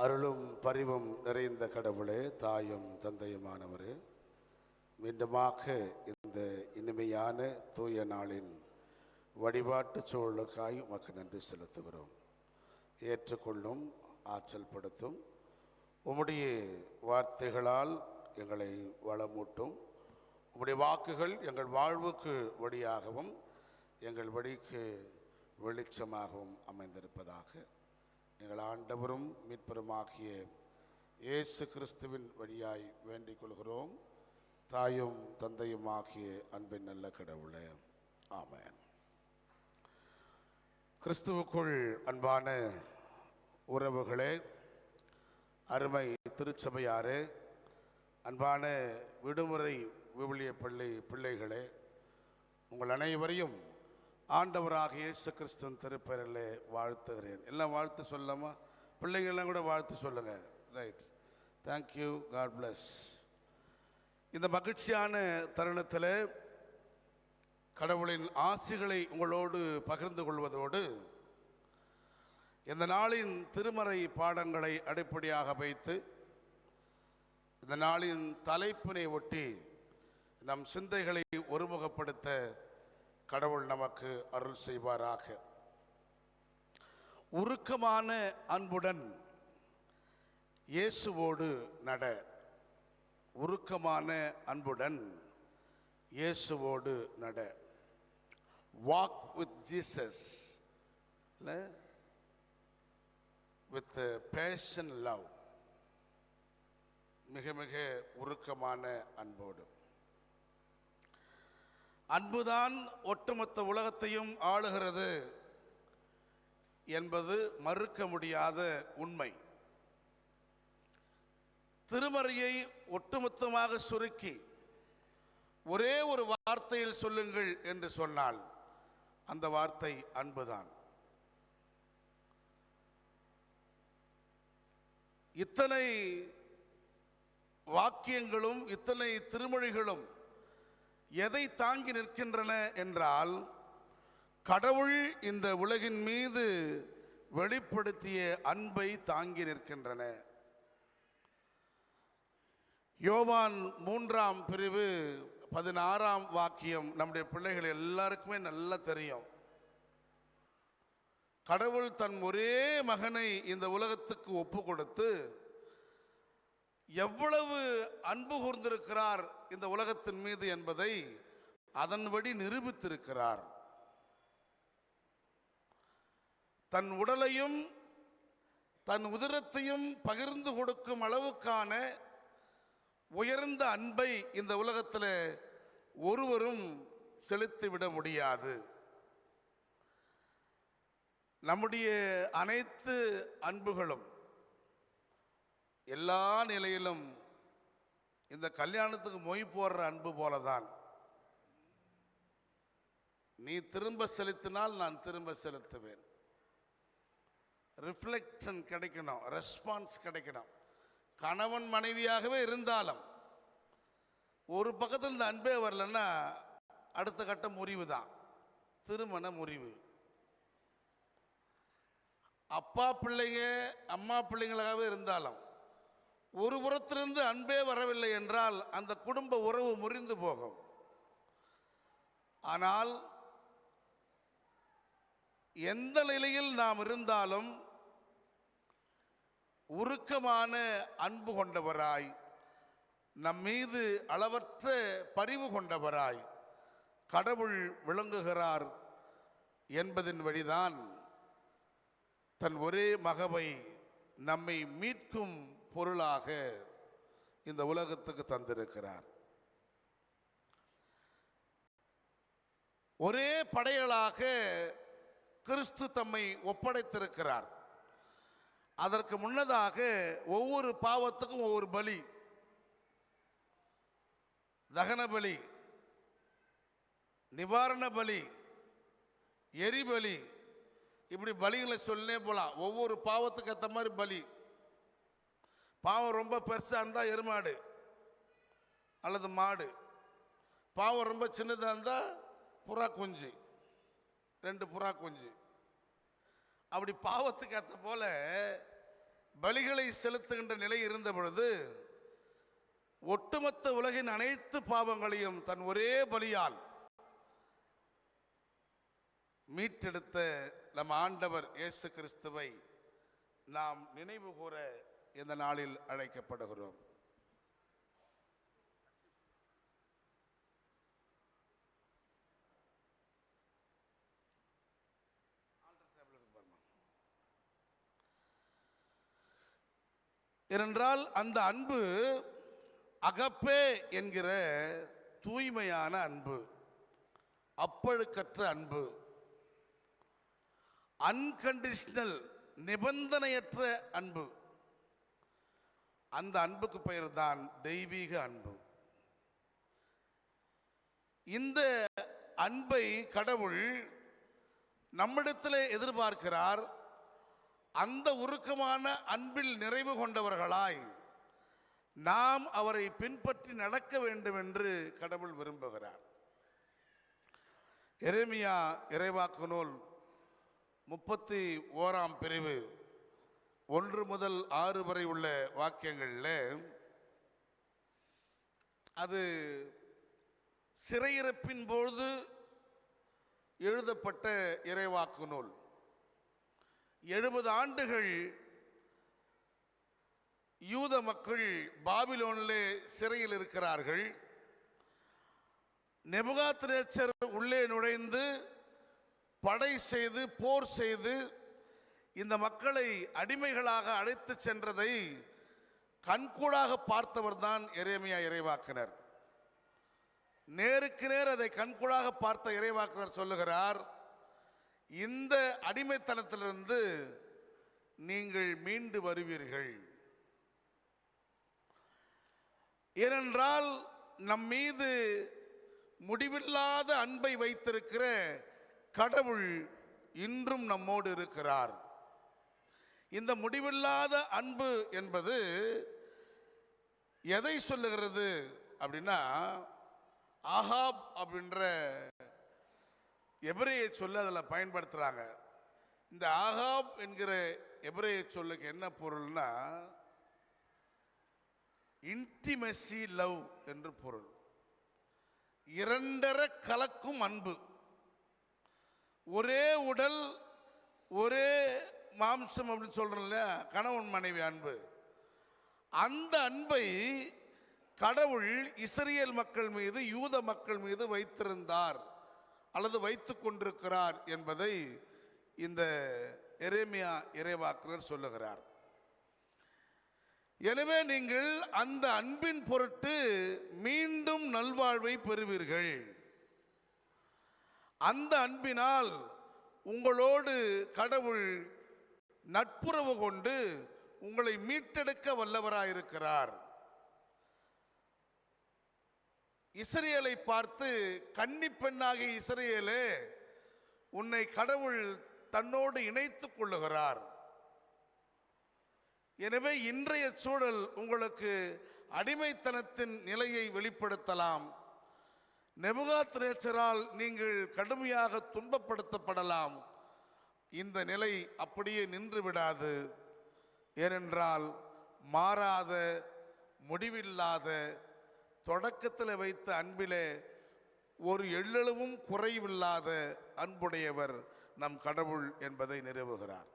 அருளும் பரிவும் நிறைந்த கடவுளே, தாயும் தந்தையுமானவரே, மீண்டுமாக இந்த இனிமையான தூய நாளின் வழிபாட்டு சூழலுக்காய் உமக்கு நன்றி செலுத்துகிறோம். ஏற்றுக்கொள்ளும், ஆற்றல் படுத்தும், உம்முடைய வார்த்தைகளால் எங்களை வளமூட்டும், உம்முடைய வாக்குகள் எங்கள் வாழ்வுக்கு வழியாகவும் எங்கள் வழிக்கு வெளிச்சமாகவும் அமைந்திருப்பதாக. எங்கள் ஆண்டவரும் மீட்பருமாகிய இயேசு கிறிஸ்துவின் வழியாய் வேண்டிக் கொள்கிறோம். தாயும் தந்தையுமாகிய அன்பின் நல்ல கடவுளே, ஆமென். கிறிஸ்துவுக்குள் அன்பான உறவுகளே, அருமை திருச்சபையாரே, அன்பான விடுமுறை விவிலிய பள்ளி பிள்ளைகளே, உங்கள் அனைவரையும் ஆண்டவராக இயேசு கிறிஸ்துவின் திருப்பெயரிலே வாழ்த்துகிறேன். எல்லாம் வாழ்த்து சொல்லாமா? பிள்ளைகள்லாம் கூட வாழ்த்து சொல்லுங்க. Right, thank you, God bless. இந்த மகிழ்ச்சியான தருணத்தில் கடவுளின் ஆசிகளை உங்களோடு பகிர்ந்து கொள்வதோடு, இந்த நாளின் திருமறை பாடங்களை அடிப்படையாக வைத்து இந்த நாளின் தலைப்பினை ஒட்டி நம் சிந்தைகளை ஒருமுகப்படுத்த கடவுள் நமக்கு அருள் செய்வாராக. உருக்கமான அன்புடன் இயேசுவோடு நட. உருக்கமான அன்புடன் இயேசுவோடு நட. Walk with Jesus with fashion love. மிக மிக உருக்கமான அன்போடு. அன்புதான் ஒட்டுமொத்த உலகத்தையும் ஆளுகிறது என்பது மறுக்க முடியாத உண்மை. திருமறையை ஒட்டுமொத்தமாக சுருக்கி ஒரே ஒரு வார்த்தையில் சொல்லுங்கள் என்று சொன்னால் அந்த வார்த்தை அன்புதான். இத்தனை வாக்கியங்களும் இத்தனை திருமொழிகளும் எதை தாங்கி நிற்கின்றன என்றால், கடவுள் இந்த உலகின் மீது வெளிப்படுத்திய அன்பை தாங்கி நிற்கின்றன. யோவான் 3ஆம் பிரிவு 16ஆம் வாக்கியம் நம்முடைய பிள்ளைகள் எல்லாருக்குமே நல்லா தெரியும். கடவுள் தன் ஒரே மகனை இந்த உலகத்துக்கு ஒப்பு கொடுத்து எவ்வளவு அன்பு கூர்ந்திருக்கிறார் இந்த உலகத்தின் மீது என்பதை அதன்படி நிரூபித்திருக்கிறார். தன் உடலையும் தன் உதிரத்தையும் பகிர்ந்து கொடுக்கும் அளவுக்கான உயர்ந்த அன்பை இந்த உலகத்தில் ஒருவரும் செலுத்திவிட முடியாது. நம்முடைய அனைத்து அன்புகளும் எல்லா நிலையிலும் இந்த கல்யாணத்துக்கு மொய் போடுற அன்பு போலதான். நீ திரும்ப செலுத்தினால் நான் திரும்ப செலுத்துவேன். ரிஃப்ளெக்ஷன் கிடைக்கணும், ரெஸ்பான்ஸ் கிடைக்கணும். கணவன் மனைவியாகவே இருந்தாலும் ஒரு பக்கத்தில் இந்த அன்பே வரலன்னா அடுத்த கட்ட முறிவு தான், திருமண முறிவு. அப்பா பிள்ளைங்க அம்மா பிள்ளைங்களாகவே இருந்தாலும் ஒரு புறத்திலிருந்து அன்பே வரவில்லை என்றால் அந்த குடும்ப உறவு முறிந்து போகும். ஆனால் எந்த நிலையில் நாம் இருந்தாலும் உருக்கமான அன்பு கொண்டவராய், நம் மீது அளவற்ற பரிவு கொண்டவராய் கடவுள் விளங்குகிறார் என்பதின் வழிதான் தன் ஒரே மகவை நம்மை மீட்கும் பொருளாக இந்த உலகத்துக்கு தந்திருக்கிறார். ஒரே படையலாக கிறிஸ்து தம்மை ஒப்படைத்திருக்கிறார். அதற்கு முன்னதாக ஒவ்வொரு பாவத்துக்கும் ஒவ்வொரு பலி, தகன பலி, நிவாரண பலி, எரிபலி, இப்படி பலிகளை சொல்லே போலாம். ஒவ்வொரு பாவத்துக்கு ஏற்ற மாதிரி பலி. பாவம் ரொம்ப பெருசாக இருந்தால் எருமாடு அல்லது மாடு, பாவம் ரொம்ப சின்னதாக இருந்தால் புறா குஞ்சு, 2 புறா குஞ்சு. அப்படி பாவத்துக்கு ஏற்ற போல பலிகளை செலுத்துகின்ற நிலை இருந்த பொழுது ஒட்டுமொத்த உலகின் அனைத்து பாவங்களையும் தன் ஒரே பலியால் மீட்டெடுத்த நம் ஆண்டவர் இயேசு கிறிஸ்துவை நாம் நினைவு கூற இந்த நாளில் அழைக்கப்படுகிறோம். ஏனென்றால் அந்த அன்பு அகப்பே என்கிற தூய்மையான அன்பு, அப்பழுக்கற்ற அன்பு, அன்கண்டிஷனல் நிபந்தனையற்ற அன்பு. அந்த அன்புக்கு பெயர் தான் தெய்வீக அன்பு. இந்த அன்பை கடவுள் நம்மிடத்தில் எதிர்பார்க்கிறார். அந்த உருக்கமான அன்பில் நிறைவு கொண்டவர்களாய் நாம் அவரை பின்பற்றி நடக்க வேண்டும் என்று கடவுள் விரும்புகிறார். எரேமியா இறைவாக்கு நூல் 31ஆம் பிரிவு 1 முதல் 6 வரை உள்ள வாக்கியங்களில் அது சிறையிருப்பின் போது எழுதப்பட்ட இறைவாக்கு நூல். 70 ஆண்டுகள் யூத மக்கள் பாபிலோனிலே சிறையில் இருக்கிறார்கள். நேபுகாத்நேச்சர் உள்ளே நுழைந்து படை செய்து போர் செய்து இந்த மக்களை அடிமைகளாக அழைத்து சென்றதை கண்கூடாக பார்த்தவர் தான் எரேமியா இறைவாக்கினர். நேருக்கு நேர் அதை கண்கூடாக பார்த்த இறைவாக்கினர் சொல்லுகிறார், இந்த அடிமைத்தனத்திலிருந்து நீங்கள் மீண்டு வருவீர்கள். ஏனென்றால் நம் மீது முடிவில்லாத அன்பை வைத்திருக்கிற கடவுள் இன்றும் நம்மோடு இருக்கிறார். இந்த முடிவில்லாத அன்பு என்பது எதை சொல்லுகிறது அப்படின்னா, ஆகாப் அப்படின்ற எபிரேய சொல்ல அதில் பயன்படுத்துகிறாங்க. இந்த ஆகாப் என்கிற எபிரேய சொல்லுக்கு என்ன பொருள்னா, இன்டிமெசி லவ் என்று பொருள். இரண்டர கலக்கும் அன்பு, ஒரே உடல் ஒரே மாம்சம் அப்படின்னு சொல்றோம்ல, கணவன் மனைவி அன்பு. அந்த அன்பை கடவுள் இஸ்ரேல் மக்கள் மீது யூத மக்கள் மீது வைத்திருந்தார் அல்லது வைத்துக் கொண்டிருக்கிறார் என்பதை இந்த எரேமியா இறைவாக்கினர் சொல்லுகிறார். எனவே நீங்கள் அந்த அன்பின் பொருட்டு மீண்டும் நல்வாழ்வை பெறுவீர்கள். அந்த அன்பினால் உங்களோடு கடவுள் நட்புறவு கொண்டு உங்களை மீட்டெடுக்க வல்லவராயிருக்கிறார். இஸ்ரேலை பார்த்து, கன்னி பெண்ணாகிய இஸ்ரேலே, உன்னை கடவுள் தன்னோடு இணைத்துக் கொள்ளுகிறார். எனவே இன்றைய சூழல் உங்களுக்கு அடிமைத்தனத்தின் நிலையை வெளிப்படுத்தலாம். நேபுகாத்நேச்சரால் நீங்கள் கடுமையாக துன்பப்படுத்தப்படலாம். இந்த நிலை அப்படியே நின்று விடாது. ஏனென்றால் மாறாத, முடிவில்லாத, தொடக்கத்தில் வைத்த அன்பிலே ஒரு எள்ளளவும் குறைவில்லாத அன்புடையவர் நம் கடவுள் என்பதை நிறுவுகிறார்.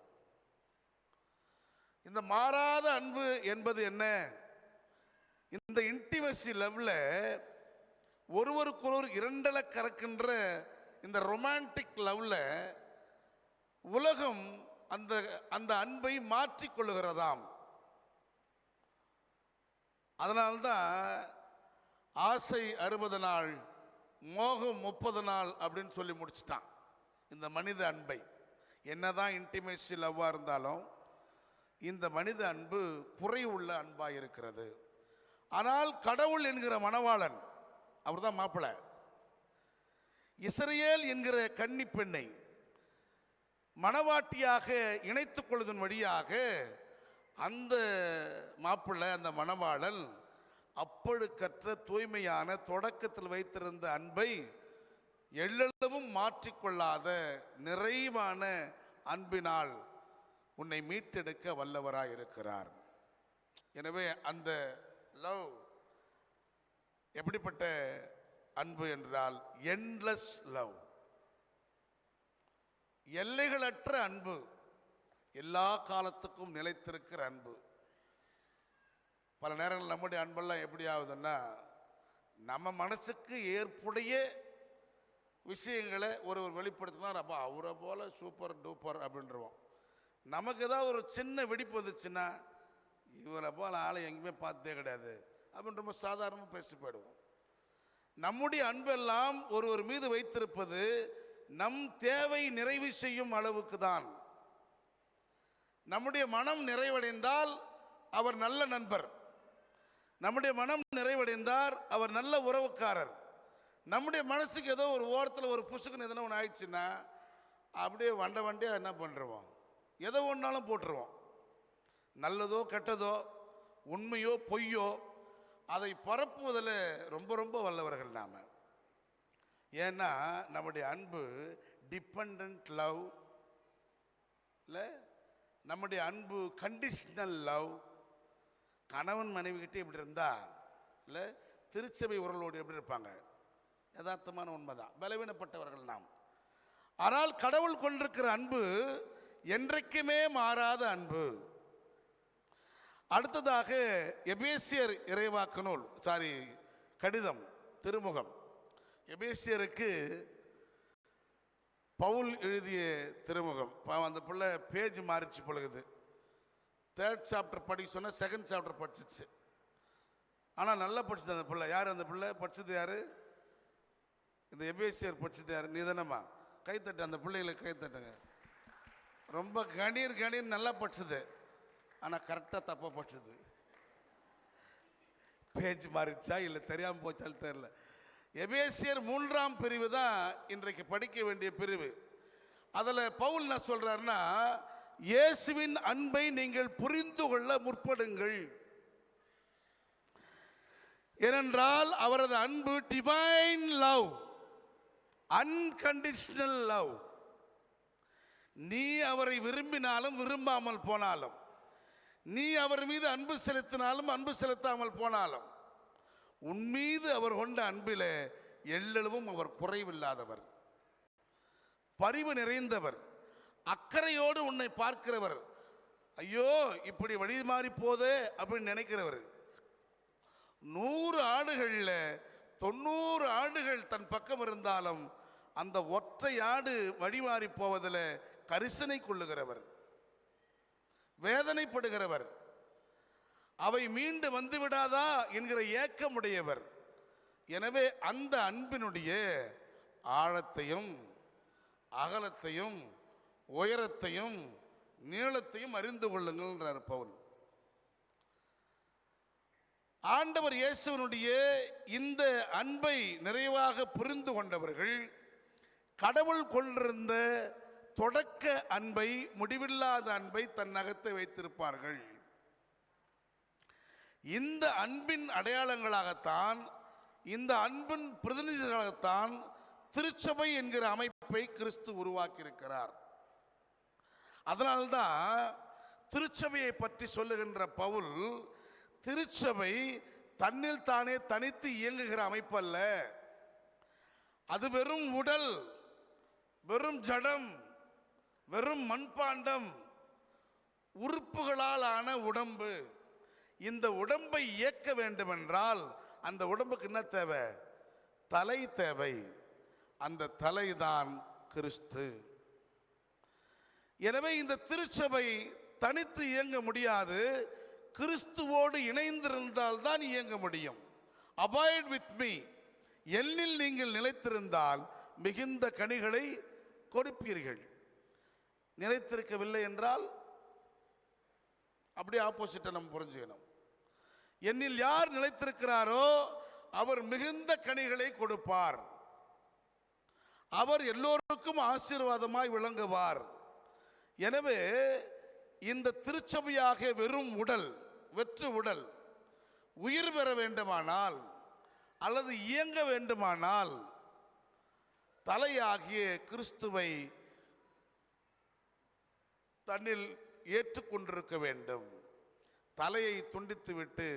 இந்த மாறாத அன்பு என்பது என்ன? இந்த இன்டிமசி லவ்ல ஒருவருக்கொருவர் இரண்டல கறக்கின்ற இந்த ரொமான்டிக் லவ்ல உலகம் அந்த அன்பை மாற்றிக்கொள்ளுகிறதாம். அதனால்தான் ஆசை 60 நாள், மோகம் 30 நாள் அப்படின்னு சொல்லி முடிச்சிட்டான் இந்த மனித அன்பை. என்னதான் இன்டிமேசி லவ்வா இருந்தாலும் இந்த மனித அன்பு குறைவுள்ள அன்பாக இருக்கிறது. ஆனால் கடவுள் என்கிற மணவாளன், அவர் தான் மாப்பிள்ளை, இஸ்ரேல் என்கிற கன்னி பெண்ணை மணவாட்டியாக இணைத்துக் கொள்வதன் வழியாக அந்த மாப்பிள்ளை, அந்த மணவாளன் அப்பழுக்கற்ற தூய்மையான தொடக்கத்தில் வைத்திருந்த அன்பை எள்ளளவும் மாற்றிக்கொள்ளாத நிறைவான அன்பினால் உன்னை மீட்டெடுக்க வல்லவராய் இருக்கிறார். எனவே அந்த லவ் எப்படிப்பட்ட அன்பு என்றால் எண்ட்லெஸ் லவ், எல்லைகளற்ற அன்பு, எல்லா காலத்துக்கும் நிலைத்திருக்கிற அன்பு. பல நேரங்கள் நம்முடைய அன்பெல்லாம் எப்படி ஆகுதுன்னா, நம்ம மனசுக்கு ஏற்புடைய விஷயங்களை ஒரு வெளிப்படுத்தினா அப்போ அவரை போல சூப்பர் டூப்பர் அப்படின்றவோம். நமக்கு ஏதாவது ஒரு சின்ன வெடிப்பு வந்துச்சுன்னா இவரை போல ஆளை எங்கேயுமே பார்த்தே கிடையாது அப்படின்ற மாதிரி சாதாரணமாக பேசி போயிடுவோம். நம்முடைய அன்பெல்லாம் ஒருவர் மீது வைத்திருப்பது நம் தேவை நிறைவு செய்யும் அளவுக்கு தான். நம்முடைய மனம் நிறைவடைந்தால் அவர் நல்ல நண்பர், நம்முடைய மனம் நிறைவடைந்தார் அவர் நல்ல உறவுக்காரர். நம்முடைய மனசுக்கு ஏதோ ஒரு ஓரத்தில் ஒரு புசுக்குன்னு எதனா ஒன்று ஆயிடுச்சுன்னா அப்படியே வண்டையாக என்ன பண்ணுறோம், எதோ ஒன்றாலும் போட்டுருவோம். நல்லதோ கெட்டதோ, உண்மையோ பொய்யோ, அதை பரப்புவதில் ரொம்ப ரொம்ப வல்லவர்கள் நாம். ஏன்னா நம்முடைய அன்பு டிபெண்ட் லவ் இல்லை, நம்முடைய அன்பு கண்டிஷனல் லவ். கணவன் மனைவிக்கிட்டே இப்படி இருந்தா இல்லை, திருச்சபை உறவோடு எப்படி இருப்பாங்க? யதார்த்தமான உண்மைதான், பலவீனப்பட்டவர்கள் நாம். ஆனால் கடவுள் கொண்டிருக்கிற அன்பு என்றைக்குமே மாறாத அன்பு. அடுத்ததாக எபேசியர் இறைவாக்கு நூல் கடிதம் திருமுகம். எபேசியருக்கு பவுல் எழுதிய திருமுகம். அந்த பிள்ளை பேஜ் மாறிச்சு பொழுது. 3rd சாப்டர் படிக்க சொன்னால் 2nd சாப்டர் படிச்சிச்சு. ஆனால் நல்லா படிச்சது அந்த பிள்ளை. யார் அந்த பிள்ளை படிச்சது? யார்? இந்த எபேசியர் படிச்சது யார்? நீ தானம்மா? கைத்தட்டு, அந்த பிள்ளைகளுக்கு கைத்தட்டுங்க. ரொம்ப கணீர் நல்லா படிச்சது, ஆனால் கரெக்டாக தப்பாக படிச்சது. பேச்சு மாறிடுச்சா இல்லை தெரியாமல் போச்சாலும் தெரியல. எபேசியர் 3ஆம் பிரிவு தான் இன்றைக்கு படிக்க வேண்டிய பிரிவு. அதில் பவுல் என்ன சொல்றாருன்னா, இயேசுவின் அன்பை நீங்கள் புரிந்து கொள்ள முற்படுங்கள். ஏனென்றால் அவரது அன்பு டிவைன் லவ், அன்கண்டிஷனல் லவ். நீ அவரை விரும்பினாலும் விரும்பாமல் போனாலும், நீ அவர் மீது அன்பு செலுத்தினாலும் அன்பு செலுத்தாமல் போனாலும், உன் மீது அவர் கொண்ட அன்பிலே எள்ளளவும் அவர் குறைவில்லாதவர், பரிவு நிறைந்தவர், அக்கறையோடு உன்னை பார்க்கிறவர். ஐயோ இப்படி வழி மாறி போதே அப்படின்னு நினைக்கிறவர். 100 ஆடுகளில் 90 ஆடுகள் தன் பக்கம் இருந்தாலும் அந்த ஒற்றை ஆடு வழிமாறி போவதில் கரிசனை கொள்ளுகிறவர், வேதனைப்படுகிறவர், அவை மீண்டு வந்து விடாதா என்கிற ஏக்கமுடையவர். எனவே அந்த அன்பினுடைய ஆழத்தையும் அகலத்தையும் உயரத்தையும் நீளத்தையும் அறிந்து கொள்ளுங்கள் பவுல். ஆண்டவர் இயேசுவினுடைய இந்த அன்பை நிறைவாக புரிந்து கொண்டவர்கள் கடவுள் கொண்டிருந்த தொடக்க அன்பை, முடிவில்லாத அன்பை தன் அகத்தை வைத்திருப்பார்கள். இந்த அன்பின் அடையாளங்களாகத்தான், இந்த அன்பின் பிரதிநிதிகளாகத்தான் திருச்சபை என்கிற அமைப்பை கிறிஸ்து உருவாக்கியிருக்கிறார். அதனால்தான் திருச்சபையை பற்றி சொல்லுகின்ற பவுல், திருச்சபை தன்னில் தானே தனித்து இயங்குகிற அமைப்பு அல்ல. அது வெறும் உடல், வெறும் ஜடம், வெறும் மண்பாண்டம், உறுப்புகளால் ஆன உடம்பு. இந்த உடம்பை இயக்க வேண்டுமென்றால் அந்த உடம்புக்கு என்ன தேவை? தலை தேவை. அந்த தலைதான் கிறிஸ்து. எனவே இந்த திருச்சபை தனித்து இயங்க முடியாது, கிறிஸ்துவோடு இணைந்திருந்தால் தான் இயங்க முடியும். அபாய்ட் வித் மீ, என்னில் நீங்கள் நிலைத்திருந்தால் மிகுந்த கனிகளை கொடுப்பீர்கள். நிலைத்திருக்கவில்லை என்றால் அப்படியே ஆப்போசிட்டை நம்ம புரிஞ்சுக்கணும். என்னில் யார் நிலைத்திருக்கிறாரோ அவர் மிகுந்த கனிகளை கொடுப்பார், அவர் எல்லோருக்கும் ஆசீர்வாதமாய் விளங்குவார். எனவே இந்த திருச்சபையாக வெறும் உடல், வெற்று உடல் உயிர் பெற வேண்டுமானால் அல்லது இயங்க வேண்டுமானால் தலையாகிய கிறிஸ்துவை தன்னில் ஏற்றுக்கொண்டிருக்க வேண்டும். தலையை துண்டித்துவிட்டு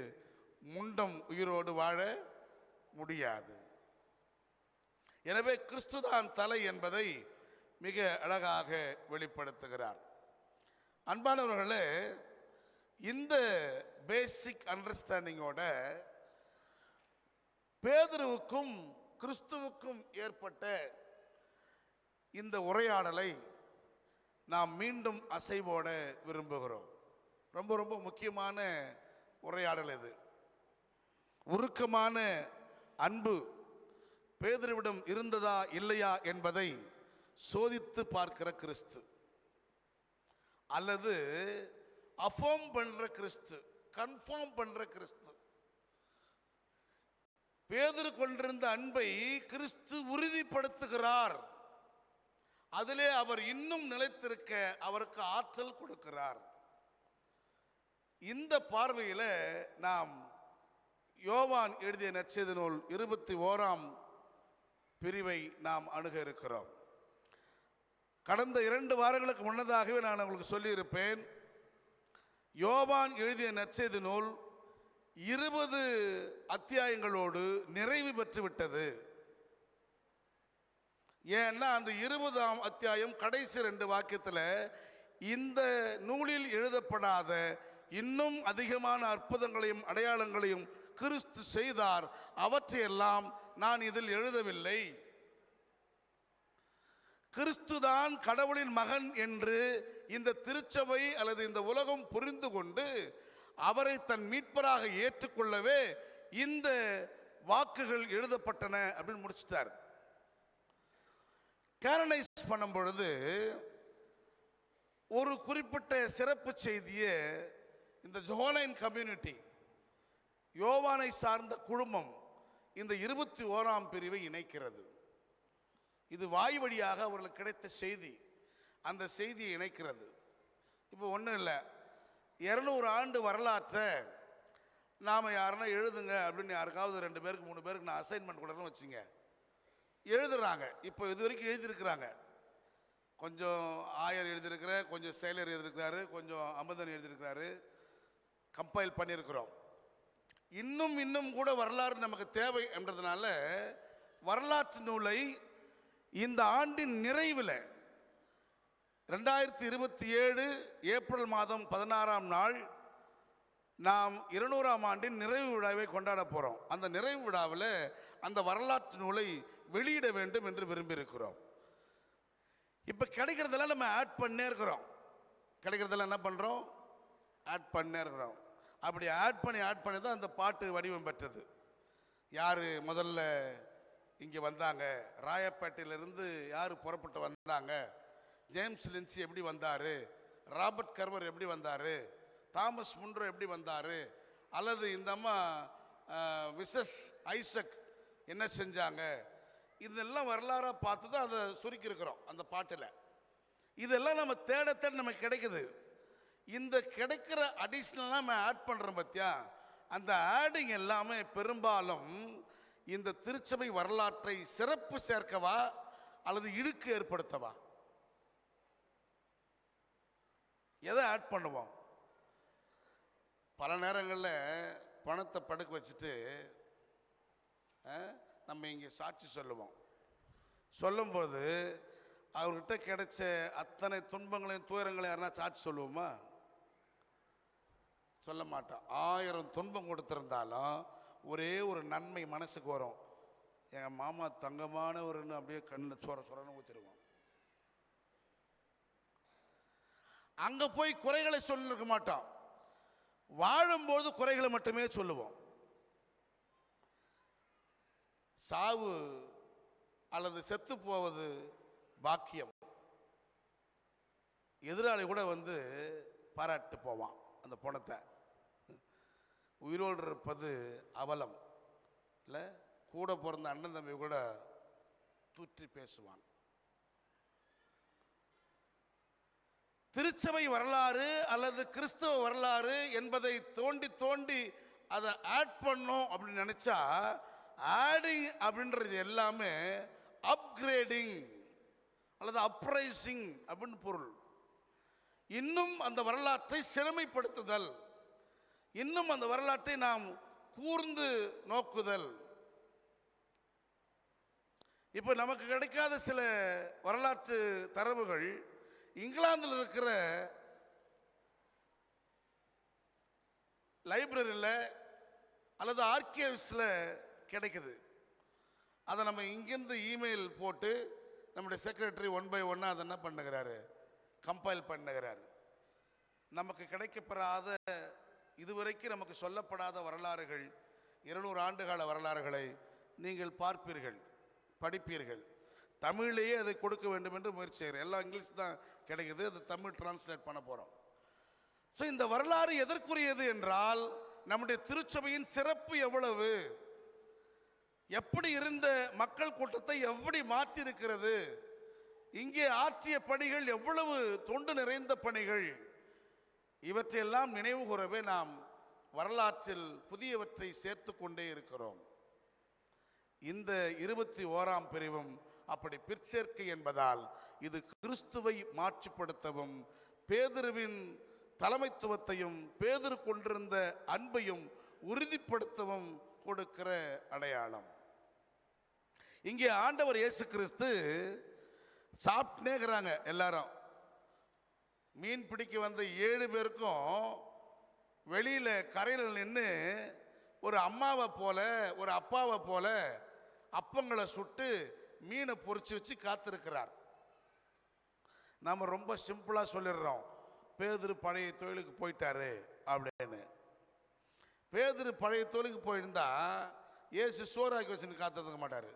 முண்டம் உயிரோடு வாழ முடியாது. எனவே கிறிஸ்துதான் தலை என்பதை மிக அழகாக வெளிப்படுத்துகிறார். அன்பானவர்களே, இந்த பேசிக் அண்டர்ஸ்டாண்டிங்கோட பேதுருவுக்கும் கிறிஸ்துவுக்கும் ஏற்பட்ட இந்த உரையாடலை நாம் மீண்டும் அசைவோட விரும்புகிறோம். ரொம்ப ரொம்ப முக்கியமான உரையாடல் இது. உருக்கமான அன்பு பேதுருவிடம் இருந்ததா இல்லையா என்பதை சோதித்து பார்க்கிற கிறிஸ்து, அல்லது அஃபர்ம் பண்ற கிறிஸ்து, கன்ஃபார்ம் பண்ற கிறிஸ்து. பேதுரு கொண்டிருந்த அன்பை கிறிஸ்து உறுதிப்படுத்துகிறார். அதிலே அவர் இன்னும் நிலைத்திருக்க அவருக்கு ஆற்றல் கொடுக்கிறார். இந்த பார்வையில் நாம் யோவான் எழுதிய நற்செய்தி நூல் 21ஆம் பிரிவை நாம் அணுக இருக்கிறோம். கடந்த 2 வாரங்களுக்கு முன்னதாகவே நான் உங்களுக்கு சொல்லியிருப்பேன், யோவான் எழுதிய நற்செய்தி நூல் 20 அத்தியாயங்களோடு நிறைவு பெற்றுவிட்டது. ஏன்னா அந்த 20ஆம் அத்தியாயம் கடைசி 2 வாக்கியத்தில் இந்த நூலில் எழுதப்படாத இன்னும் அதிகமான அற்புதங்களையும் அடையாளங்களையும் கிறிஸ்து செய்தார், அவற்றையெல்லாம் நான் இதில் எழுதவில்லை. கிறிஸ்துதான் கடவுளின் மகன் என்று இந்த திருச்சபை அல்லது இந்த உலகம் புரிந்து கொண்டு அவரை தன் மீட்பராக ஏற்றுக்கொள்ளவே இந்த வாக்குகள் எழுதப்பட்டன அப்படின்னு முடிச்சிட்டார். கேனனைஸ் பண்ணும் பொழுது ஒரு குறிப்பிட்ட சிறப்பு செய்தியை இந்த ஜோனைன் கம்யூனிட்டி, யோவானை சார்ந்த குழுமம் இந்த 21ஆம் பிரிவை இணைக்கிறது. இது வாய் வழியாக அவர்களுக்கு கிடைத்த செய்தி, அந்த செய்தியை இணைக்கிறது. இப்போ ஒன்றும் இல்லை, 200 ஆண்டு வரலாற்றை நாம் யாருன்னா எழுதுங்க அப்படின்னு யாருக்காவது 2 பேருக்கு 3 பேருக்கு நான் அசைன்மெண்ட் கொடுறேன்னு வச்சுங்க, எழுதுறாங்க. இப்போ இது வரைக்கும் எழுதியிருக்கிறாங்க. கொஞ்சம் ஆயர் எழுதியிருக்கிறேன், கொஞ்சம் செயலர் எழுதியிருக்கிறாரு, கொஞ்சம் அமுதன் எழுதியிருக்கிறாரு, கம்பைல் பண்ணியிருக்கிறோம். இன்னும் கூட வரலாறு நமக்கு தேவை என்றதுனால வரலாற்று நூலை இந்த ஆண்டின் நிறைவில் 2027 ஏப்ரல் மாதம் 16ஆம் நாள் நாம் 200ஆம் ஆண்டின் நிறைவு விழாவை கொண்டாட போகிறோம். அந்த நிறைவு விழாவில் அந்த வரலாற்று நூலை வெளியிட வேண்டும் என்று விரும்பியிருக்கிறோம். இப்போ கிடைக்கிறதெல்லாம் நம்ம ஆட் பண்ணே இருக்கிறோம். கிடைக்கிறதெல்லாம் என்ன பண்ணுறோம்? ஆட் பண்ணே இருக்கிறோம். அப்படி ஆட் பண்ணி தான் அந்த பாட்டு வடிவம் பெற்றது. யார் முதல்ல இங்கே வந்தாங்க, ராயப்பேட்டையிலிருந்து யார் புறப்பட்டு வந்தாங்க, ஜேம்ஸ் லின்சி எப்படி வந்தார், ராபர்ட் கர்வர் எப்படி வந்தார், தாமஸ் முன்ரோ எப்படி வந்தார், அல்லது இந்த அம்மா மிஸ்ஸஸ் ஐசக் என்ன செஞ்சாங்க, இதெல்லாம் வரலாறாக பார்த்து தான் அதை சுருக்கியிருக்கிறோம் அந்த பாட்டில். இதெல்லாம் நம்ம தேட நமக்கு கிடைக்குது. இந்த கிடைக்கிற அடிஷ்னலாக நம்ம ஆட் பண்ணுறோம் பார்த்தியா, அந்த ஆடிங் எல்லாமே பெரும்பாலும் இந்த திருச்சபை வரலாற்றை சிறப்பு சேர்க்கவா அல்லது இழுக்கு ஏற்படுத்தவா? எதை ஆட் பண்ணுவோம்? பல நேரங்களில் பணத்தை படுக்க வச்சுட்டு நம்ம இங்கே சாட்சி சொல்லும்போது அவர்கிட்ட கிடைச்ச அத்தனை துன்பங்களையும் துயரங்களையும் யாருன்னா சாட்சி சொல்லுவோமா? சொல்ல மாட்டோம். 1000 துன்பம் கொடுத்திருந்தாலும் ஒரே ஒரு நன்மை மனசுக்கு வரும், எங்கள் மாமா தங்கமானவர்னு அப்படியே கண்ணில் சொரன்னு ஊற்றிடுவோம். அங்கே போய் குறைகளை சொல்லிருக்க மாட்டோம், வாழும்போது குறைகளை மட்டுமே சொல்லுவோம். சாவு அல்லது செத்து போவது பாக்கியம். எதிராளி கூட வந்து பாராட்டு போவான் அந்த பணத்தை. உயிரோடு இருப்பது அவலம் இல்லை, கூட பிறந்த அண்ணன் தம்பி கூட தூற்றி பேசுவான். திருச்சபை வரலாறு அல்லது கிறிஸ்தவ வரலாறு என்பதை தோண்டி அதை ஆட் பண்ணும் அப்படின்னு நினைச்சா, ஆடிங் அப்படின்றது எல்லாமே அப்கிரேடிங் அல்லது அப்ரைசிங் அப்படின்னு பொருள். இன்னும் அந்த வரலாற்றை செழுமைப்படுத்துதல், இன்னும் அந்த வரலாற்றை நாம் கூர்ந்து நோக்குதல். இப்போ நமக்கு கிடைக்காத சில வரலாற்று தரவுகள் இங்கிலாந்தில் இருக்கிற லைப்ரரியில் அல்லது ஆர்கிவ்ஸில் கிடைக்குது. அதை நம்ம இங்கேருந்து இமெயில் போட்டு நம்முடைய செக்ரட்டரி 1 by 1 அதை என்ன பண்ணுகிறாரு, கம்பைல் பண்ணுகிறார். நமக்கு கிடைக்கப்பெறாத, இதுவரைக்கும் நமக்கு சொல்லப்படாத வரலாறுகள், 200 ஆண்டுகால வரலாறுகளை நீங்கள் பார்ப்பீர்கள், படிப்பீர்கள். தமிழிலேயே அதை கொடுக்க வேண்டும் என்று முயற்சி செய்கிறேன். எல்லாம் இங்கிலீஷ் தான் கிடைக்குது, அது தமிழ் டிரான்ஸ்லேட் பண்ண போகிறோம். ஸோ இந்த வரலாறு எதற்குரியது என்றால், நம்முடைய திருச்சபையின் சிறப்பு எவ்வளவு, எப்படி இருந்த மக்கள் கூட்டத்தை எப்படி மாற்றியிருக்கிறது, இங்கே ஆற்றிய பணிகள் எவ்வளவு தொண்டு நிறைந்த பணிகள், இவற்றையெல்லாம் நினைவு கூறவே நாம் வரலாற்றில் புதியவற்றை சேர்த்து கொண்டே இருக்கிறோம். இந்த 21ஆம் பிரிவும் அப்படி பிற்சேர்க்கை என்பதால் இது கிறிஸ்துவை மாட்சிப்படுத்தவும் பேதுருவின் தலைமைத்துவத்தையும் பேதுரு கொண்டிருந்த அன்பையும் உறுதிப்படுத்தவும் கொடுக்கிற அடையாளம். இங்கே ஆண்டவர் இயேசு கிறிஸ்து சாப்பிட்டுனேங்கிறாங்க. எல்லாரும் மீன் பிடிக்க வந்த 7 பேருக்கும் வெளியில கரையில் நின்று ஒரு அம்மாவை போல ஒரு அப்பாவை போல அப்பங்களை சுட்டு மீனை பொறிச்சு வச்சு காத்திருக்கிறார். நாம ரொம்ப சிம்பிளா சொல்லிடுறோம், பேதுரு பழைய தொழிலுக்கு போயிட்டாரு அப்படின்னு. பேதுரு பழைய தொழிலுக்கு போயிருந்தா இயேசு சோறாக்கி வச்சுன்னு காத்திருக்க மாட்டாரு.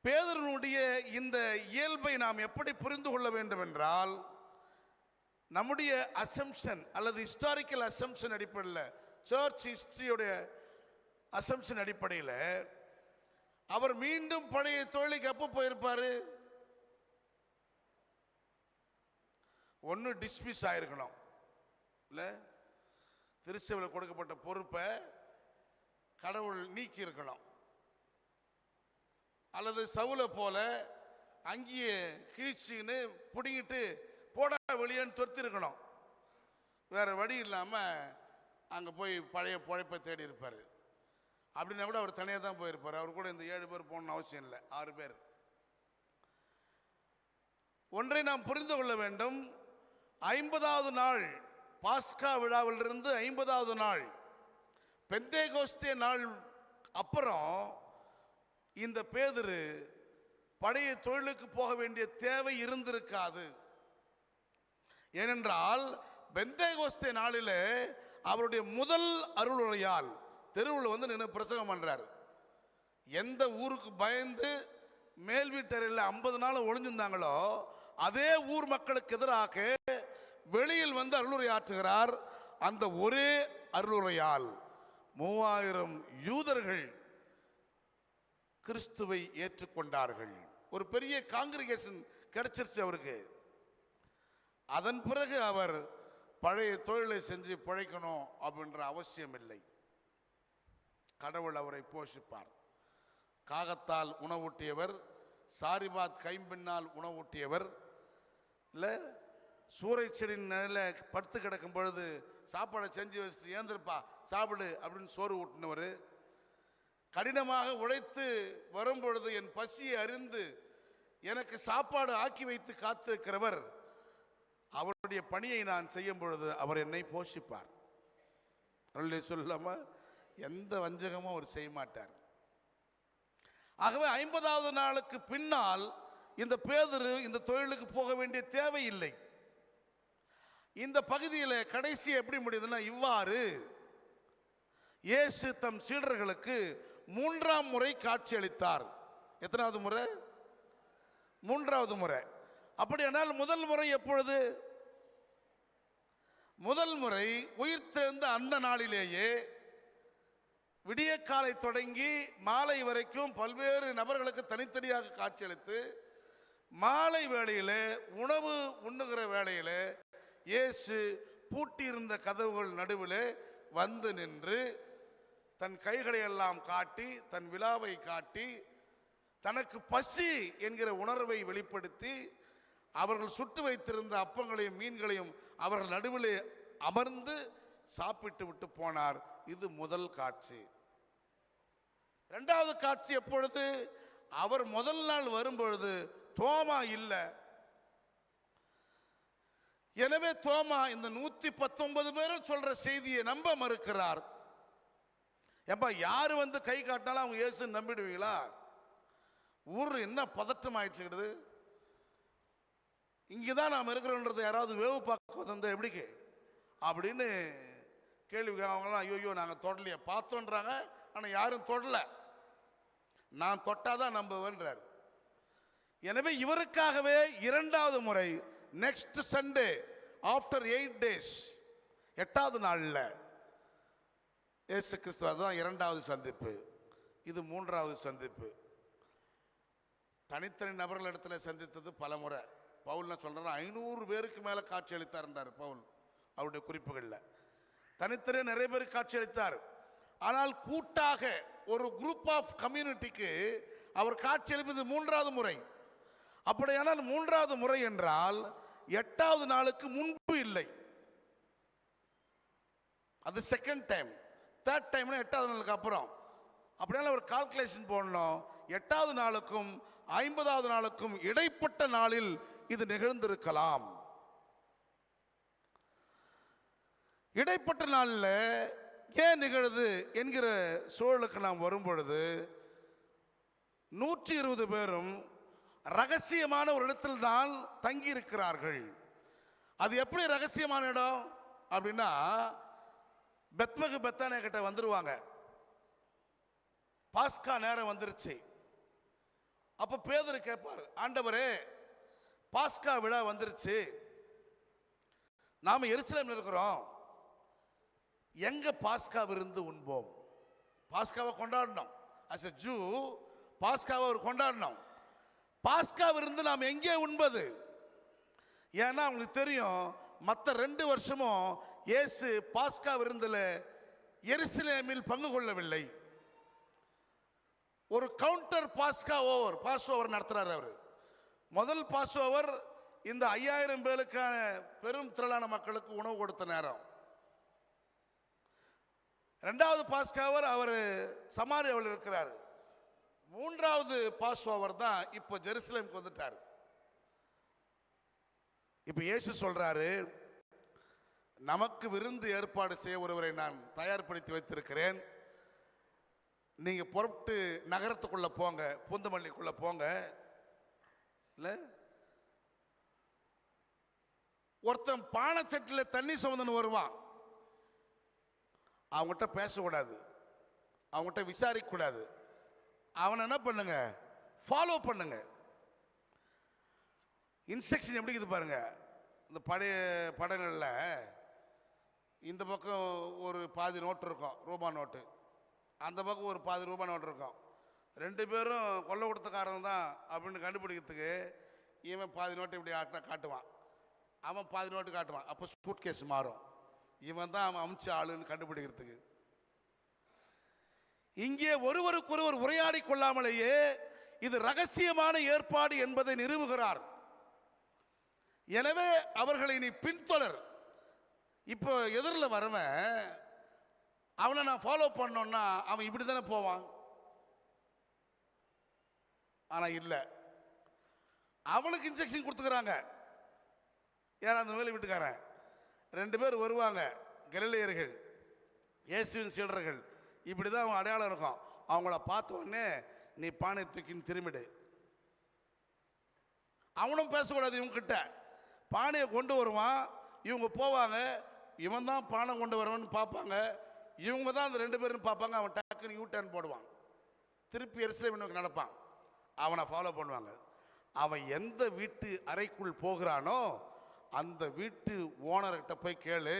பேதுருனுடைய இந்த இயல்பை நாம் எப்படி புரிந்து கொள்ள வேண்டும் என்றால், நம்முடைய அசம்ஷன் அல்லது ஹிஸ்டாரிக்கல் அசம்ஷன் அடிப்படையில், சர்ச் ஹிஸ்டரியுடைய அசம்ஷன் அடிப்படையில் அவர் மீண்டும் பழைய தொழிலுக்கு எப்போ போயிருப்பாரு? ஒன்று டிஸ்மிஸ் ஆயிருக்கணும், இல்லை திருச்சபையில் கொடுக்கப்பட்ட பொறுப்பை கடவுள் நீக்கி இருக்கணும், அல்லது சவுலை போல அங்கேயே கிழிச்சின்னு பிடிங்கிட்டு போடா வெளியேன்னு தொடுத்து இருக்கணும். வேற வழி இல்லாமல் அங்கே போய் பழைய பொழைப்பை தேடி இருப்பார். அப்படின்னா கூட அவர் தனியாக தான் போயிருப்பார். அவர் கூட இந்த 7 பேர் போகணும்னு அவசியம் இல்லை, 6 பேர். ஒன்றை நாம் புரிந்து கொள்ள வேண்டும், 50வது நாள் பாஸ்கா விழாவிலிருந்து 50வது நாள் பெந்தேகோஸ்தே நாள் அப்புறம் இந்த பேதுரு பழைய தொழிலுக்கு போக வேண்டிய தேவை இருந்திருக்காது. ஏனென்றால் பெந்தேகோஸ்தே நாளிலே அவருடைய முதல் அருளுரையால் தெருவில் வந்து நின்று பிரசங்கம் பண்றார். எந்த ஊருக்கு பயந்து மேல் வீட்டறையில் 50 நாள் ஒளிஞ்சிருந்தாங்களோ அதே ஊர் மக்களுக்கு எதிராக வெளியில் வந்து அருளுரை ஆற்றுகிறார். அந்த ஒரே அருளுரையால் 3000 யூதர்கள் கிறிஸ்துவை ஏற்றுக்கொண்டார்கள். ஒரு பெரிய காங்கிரிகேஷன் கிடைச்சிருச்சு அவருக்கு. அதன் பிறகு அவர் பழைய தொழிலை செஞ்சு பிழைக்கணும் அப்படின்ற அவசியம் இல்லை. கடவுள் அவரை போஷிப்பார். காகத்தால் உணவூட்டியவர், சாரிபாத் கைம்பின்னால் உணவூட்டியவர், இல்லை சூறை செடியின் நிலையில படுத்து கிடக்கும் பொழுது சாப்பாடை செஞ்சு வச்சு ஏந்திருப்பா சாப்பிடு அப்படின்னு சோறு ஊட்டினவர், கடினமாக உழைத்து வரும்பொழுது என் பசியை அறிந்து எனக்கு சாப்பாடு ஆக்கி வைத்து காத்திருக்கிறவர், அவருடைய பணியை நான் செய்யும் பொழுது அவர் என்னை போஷிப்பார். சொல்லாம எந்த வஞ்சகமும் அவர் செய்ய மாட்டார். ஆகவே 50வது நாளுக்கு பின்னால் இந்த பேதுரு இந்த தொழிலுக்கு போக வேண்டிய தேவையில்லை. இந்த பகுதியில் கடைசி எப்படி முடியுதுன்னா, இவ்வாறு இயேசு தம் சீடர்களுக்கு 3ஆம் முறை காட்சி அளித்தார். எத்தனாவது முறை? 3வது முறை. அப்படியானால் முதல் முறை எப்பொழுது? முதல் முறை உயிர்த்தெழுந்த அந்த நாளிலேயே விடிய காலை தொடங்கி மாலை வரைக்கும் பல்வேறு நபர்களுக்கு தனித்தனியாக காட்சியளித்து, மாலை வேளையிலே உணவு உண்ணுகிற வேளையிலே இயேசு பூட்டியிருந்த கதவுகள் நடுவில் வந்து நின்று தன் கைகளை எல்லாம் காட்டி, தன் விலாவை காட்டி தனக்கு பசி என்கிற உணர்வை வெளிப்படுத்தி அவர்கள் சுட்டு வைத்திருந்த அப்பங்களையும் மீன்களையும் அவர்கள் நடுவிலே அமர்ந்து சாப்பிட்டு விட்டு போனார். இது முதல் காட்சி. இரண்டாவது காட்சி எப்பொழுது? அவர் முதல் நாள் வரும்பொழுது தோமா இல்லை. எனவே தோமா இந்த 119 பேரும் சொல்ற செய்தியை நம்ப மறுக்கிறார். ஏப்பா, யாரு வந்து கை காட்டினாலும் அவங்க இயேசு நம்பிடுவீங்களா? ஊர் என்ன பதட்டம் ஆயிடுச்சுக்கிறது. இங்கதான் நாம் இருக்கிறோன்றது யாராவது வேவு பார்க்க வந்த எப்படிக்கு அப்படின்னு கேள்வி. அவங்களாம் ஐயோ நாங்கள் தொடலையே, பார்த்தோன்றாங்க. ஆனால் யாரும் தொடல. நான் தொட்டாதான் நம்புவேன்றார். எனவே இவருக்காகவே இரண்டாவது முறை நெக்ஸ்ட் சண்டே ஆஃப்டர் 8 days, 8வது நாளில் இயேசு கிறிஸ்து, அதுதான் இரண்டாவது சந்திப்பு. இது மூன்றாவது சந்திப்பு. தனித்தனி நபர்கள் இடத்துல சந்தித்தது பல முறை. பவுல் என்ன சொல்றாரு? 500 பேருக்கு மேல காட்சி அளித்தார் பவுல் அவருடைய குறிப்புகளில். தனித்தனி நிறைய பேருக்கு காட்சி அளித்தார். ஆனால் கூட்டாக ஒரு குரூப் ஆஃப் கம்யூனிட்டிக்கு அவர் காட்சி அளிப்பது மூன்றாவது முறை. அப்படியானால் மூன்றாவது முறை என்றால் 8வது நாளுக்கு முன்பு இல்லை, அது செகண்ட் டைம். தேர்ட் டைம்னா 8வது நாளுக்கு அப்புறம். அப்படினால ஒரு கால்குலேஷன் போடணும். 8வது நாளுக்கும் 50வது நாளுக்கும் இடைப்பட்ட நாளில் இது நிகழ்ந்திருக்கலாம். இடைப்பட்ட நாளில் ஏன் நிகழுது என்கிற சூழலுக்கு நாம் வரும்பொழுது 120 பேரும் ரகசியமான ஒரு இடத்தில் தான் தங்கி இருக்கிறார்கள். அது எப்படி ரகசியமான இடம் அப்படின்னா, பெத்மகு பெத்தானியா கிட்ட வந்துருவாங்க. பாஸ்கா நேரம் வந்துருச்சு. அப்ப பேதுரு கேட்பார், ஆண்டவரே பாஸ்கா விழா வந்துருச்சு, நாம எருசலேம்ல இருக்கிறோம், எங்க பாஸ்கா விருந்து உண்போம்? பாஸ்காவை கொண்டாடணும். அஸ் எ ஜூ பாஸ்காவை ஒரு கொண்டாடணும். பாஸ்கா விருந்து நாம் எங்கே உண்பது? ஏன்னா அவங்களுக்கு தெரியும், மற்ற 2 வருஷமும் இயேசு பாஸ்கா விருந்தில் எருசலேமில் பங்கு கொள்ளவில்லை. ஒரு கவுண்டர் பாஸ் ஓவர் நடத்துறாரு அவர். முதல் பாஸ் ஓவர் இந்த 5000 பேருக்கான பெரும் திரளான மக்களுக்கு உணவு கொடுத்த நேரம். 2வது பாஸ்காவர் அவர் சமாரியாவில் இருக்கிறார். 3வது பாஸ் ஓவர் தான் இப்போ ஜெருசலேமுக்கு வந்துட்டார். இப்ப இயேசு சொல்றாரு, நமக்கு விருந்து ஏற்பாடு செய்ய ஒருவரை நான் தயார்படுத்தி வைத்திருக்கிறேன். நீங்க புறப்பட்டு நகரத்துக்குள்ள போங்க, பூந்தமல்லிக்குள்ள போங்க. இல்ல ஒருத்தன் பானைச்சட்டில் தண்ணி சுமந்துன்னு வருவான். அவங்ககிட்ட பேசக்கூடாது, அவங்ககிட்ட விசாரிக்க கூடாது. அவனை என்ன பண்ணுங்க, ஃபாலோ பண்ணுங்க. இன்ஸ்ட்ரக்ஷன் எப்படி இருக்குது பாருங்க. இந்த பழைய படங்களில் இந்த பக்கம் ஒரு பாதி நோட்டு இருக்கும், ரூபா நோட்டு. அந்த பக்கம் ஒரு பாதி ரூபா நோட்டு இருக்கும். 2 பேரும் கொள்ள கொடுத்தக்காரன் தான் அப்படின்னு கண்டுபிடிக்கிறதுக்கு இவன் பாதி நோட்டு இப்படி காட்டுவான், அவன் பாதி நோட்டு காட்டுவான். அப்போ சூட் கேஸ் மாறும். இவன் தான் அவன் அமிச்ச ஆளுன்னு கண்டுபிடிக்கிறதுக்கு. இங்கே ஒருவருக்கொருவர் உரையாடி கொள்ளாமலேயே இது ரகசியமான ஏற்பாடு என்பதை நிறுவுகிறார். எனவே அவர்களை நீ பின்தொடர். இப்போ எதிரில் வரவன் அவனை நான் ஃபாலோ பண்ணோன்னா அவன் இப்படி தானே போவான். ஆனா இல்லை, அவனுக்கு இன்ஸ்ட்ரக்ஷன் கொடுத்துக்கிறாங்க. யார்? அந்த வேலை வீட்டுக்காரன். 2 பேர் வருவாங்க, கலிலேயர்கள், இயேசுவின் சீடர்கள். இப்படிதான் அவன் அடையாளம் இருக்கும். அவங்கள பார்த்த உடனே நீ பானை தூக்கின்னு திரும்பிடு. அவனும் பேசக்கூடாது இவங்க கிட்ட. பானையை கொண்டு வருவான், இவங்க போவாங்க. இவன் தான் பானை கொண்டு வருவான்னு பார்ப்பாங்க. இவங்க தான் அந்த 2 பேரும் பார்ப்பாங்க. அவன் டக்குன்னு யூ டர்ன் போடுவான், திருப்பி எருசலேம் நோக்கி நடப்பான். அவனை ஃபாலோ பண்ணுவாங்க. அவன் எந்த வீட்டு அறைக்குள் போகிறானோ அந்த வீட்டு ஓனர்கிட்ட போய் கேளு,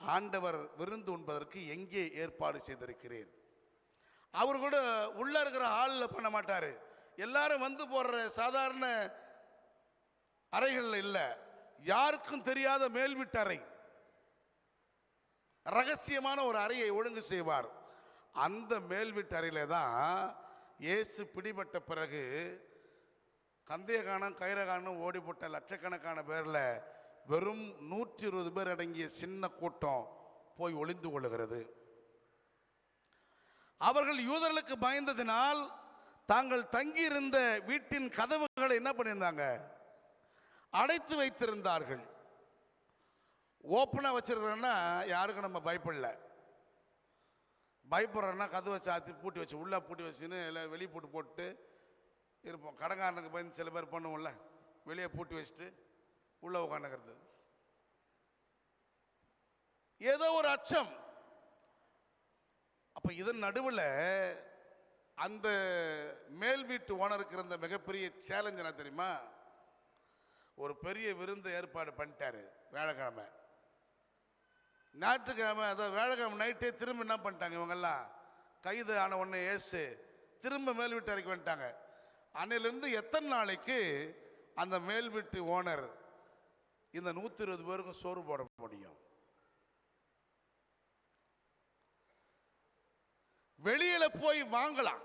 ஆண்டவர் விருந்து உண்பதற்கு எங்கே ஏற்பாடு செய்திருக்கிறேன். அவர் கூட உள்ள இருக்கிற ஹாலில் பண்ண மாட்டாரு. எல்லாரும் வந்து போடுற சாதாரண அறைகள் இல்லை, யாருக்கும் தெரியாத மேல் வீட்டு அறை, ரகசியமான ஒரு அறையை ஒழுங்கு செய்வார். அந்த மேல் வீட்டு அறையில தான் இயேசு பிடிபட்ட பிறகு கந்தையகானம் கைரகானம் ஓடி போட்ட லட்சக்கணக்கான பேரில் வெறும் 120 பேர் அடங்கிய சின்ன கூட்டம் போய் ஒளிந்து கொள்ளுகிறது. அவர்கள் யூதர்களுக்கு பயந்ததினால் தாங்கள் தங்கியிருந்த வீட்டின் கதவுகளை என்ன பண்ணியிருந்தாங்க? அடைத்து வைத்திருந்தார்கள். ஓப்பனாக வச்சிருக்கிறோன்னா யாருக்கும் நம்ம பயப்படல. பயப்படுறோன்னா கதவை சாத்தி பூட்டி வச்சு உள்ளே பூட்டி வச்சுன்னு எல்லாம் வெளியே போட்டு இருப்போம். கடங்காரனுக்கு பயந்து சில பேர் பண்ணுவோம்ல, வெளியே பூட்டி வச்சுட்டு உள்ளே உட்காந்துக்கிறது. ஏதோ ஒரு அச்சம். அப்போ இதன் நடுவில் அந்த மேல் வீட்டு ஓனருக்கு இருந்த மிகப்பெரிய சேலஞ்ச் என்ன தெரியுமா? ஒரு பெரிய விருந்து ஏற்பாடு பண்ணிட்டாரு. வேலைக்கிழமை, ஞாயிற்றுக்கிழமை, அதாவது வேலைக்கிழமை நைட்டே திரும்ப என்ன பண்ணிட்டாங்க இவங்கெல்லாம்? கைது ஆன உடனே ஏசு திரும்ப மேல் வீட்டு அறைக்கு வந்துட்டாங்க. அன்னையிலிருந்து எத்தனை நாளைக்கு அந்த மேல் வீட்டு ஓனர் இந்த 120 பேருக்கும் சோறு போட முடியும்? வெளியில போய் வாங்கலாம்,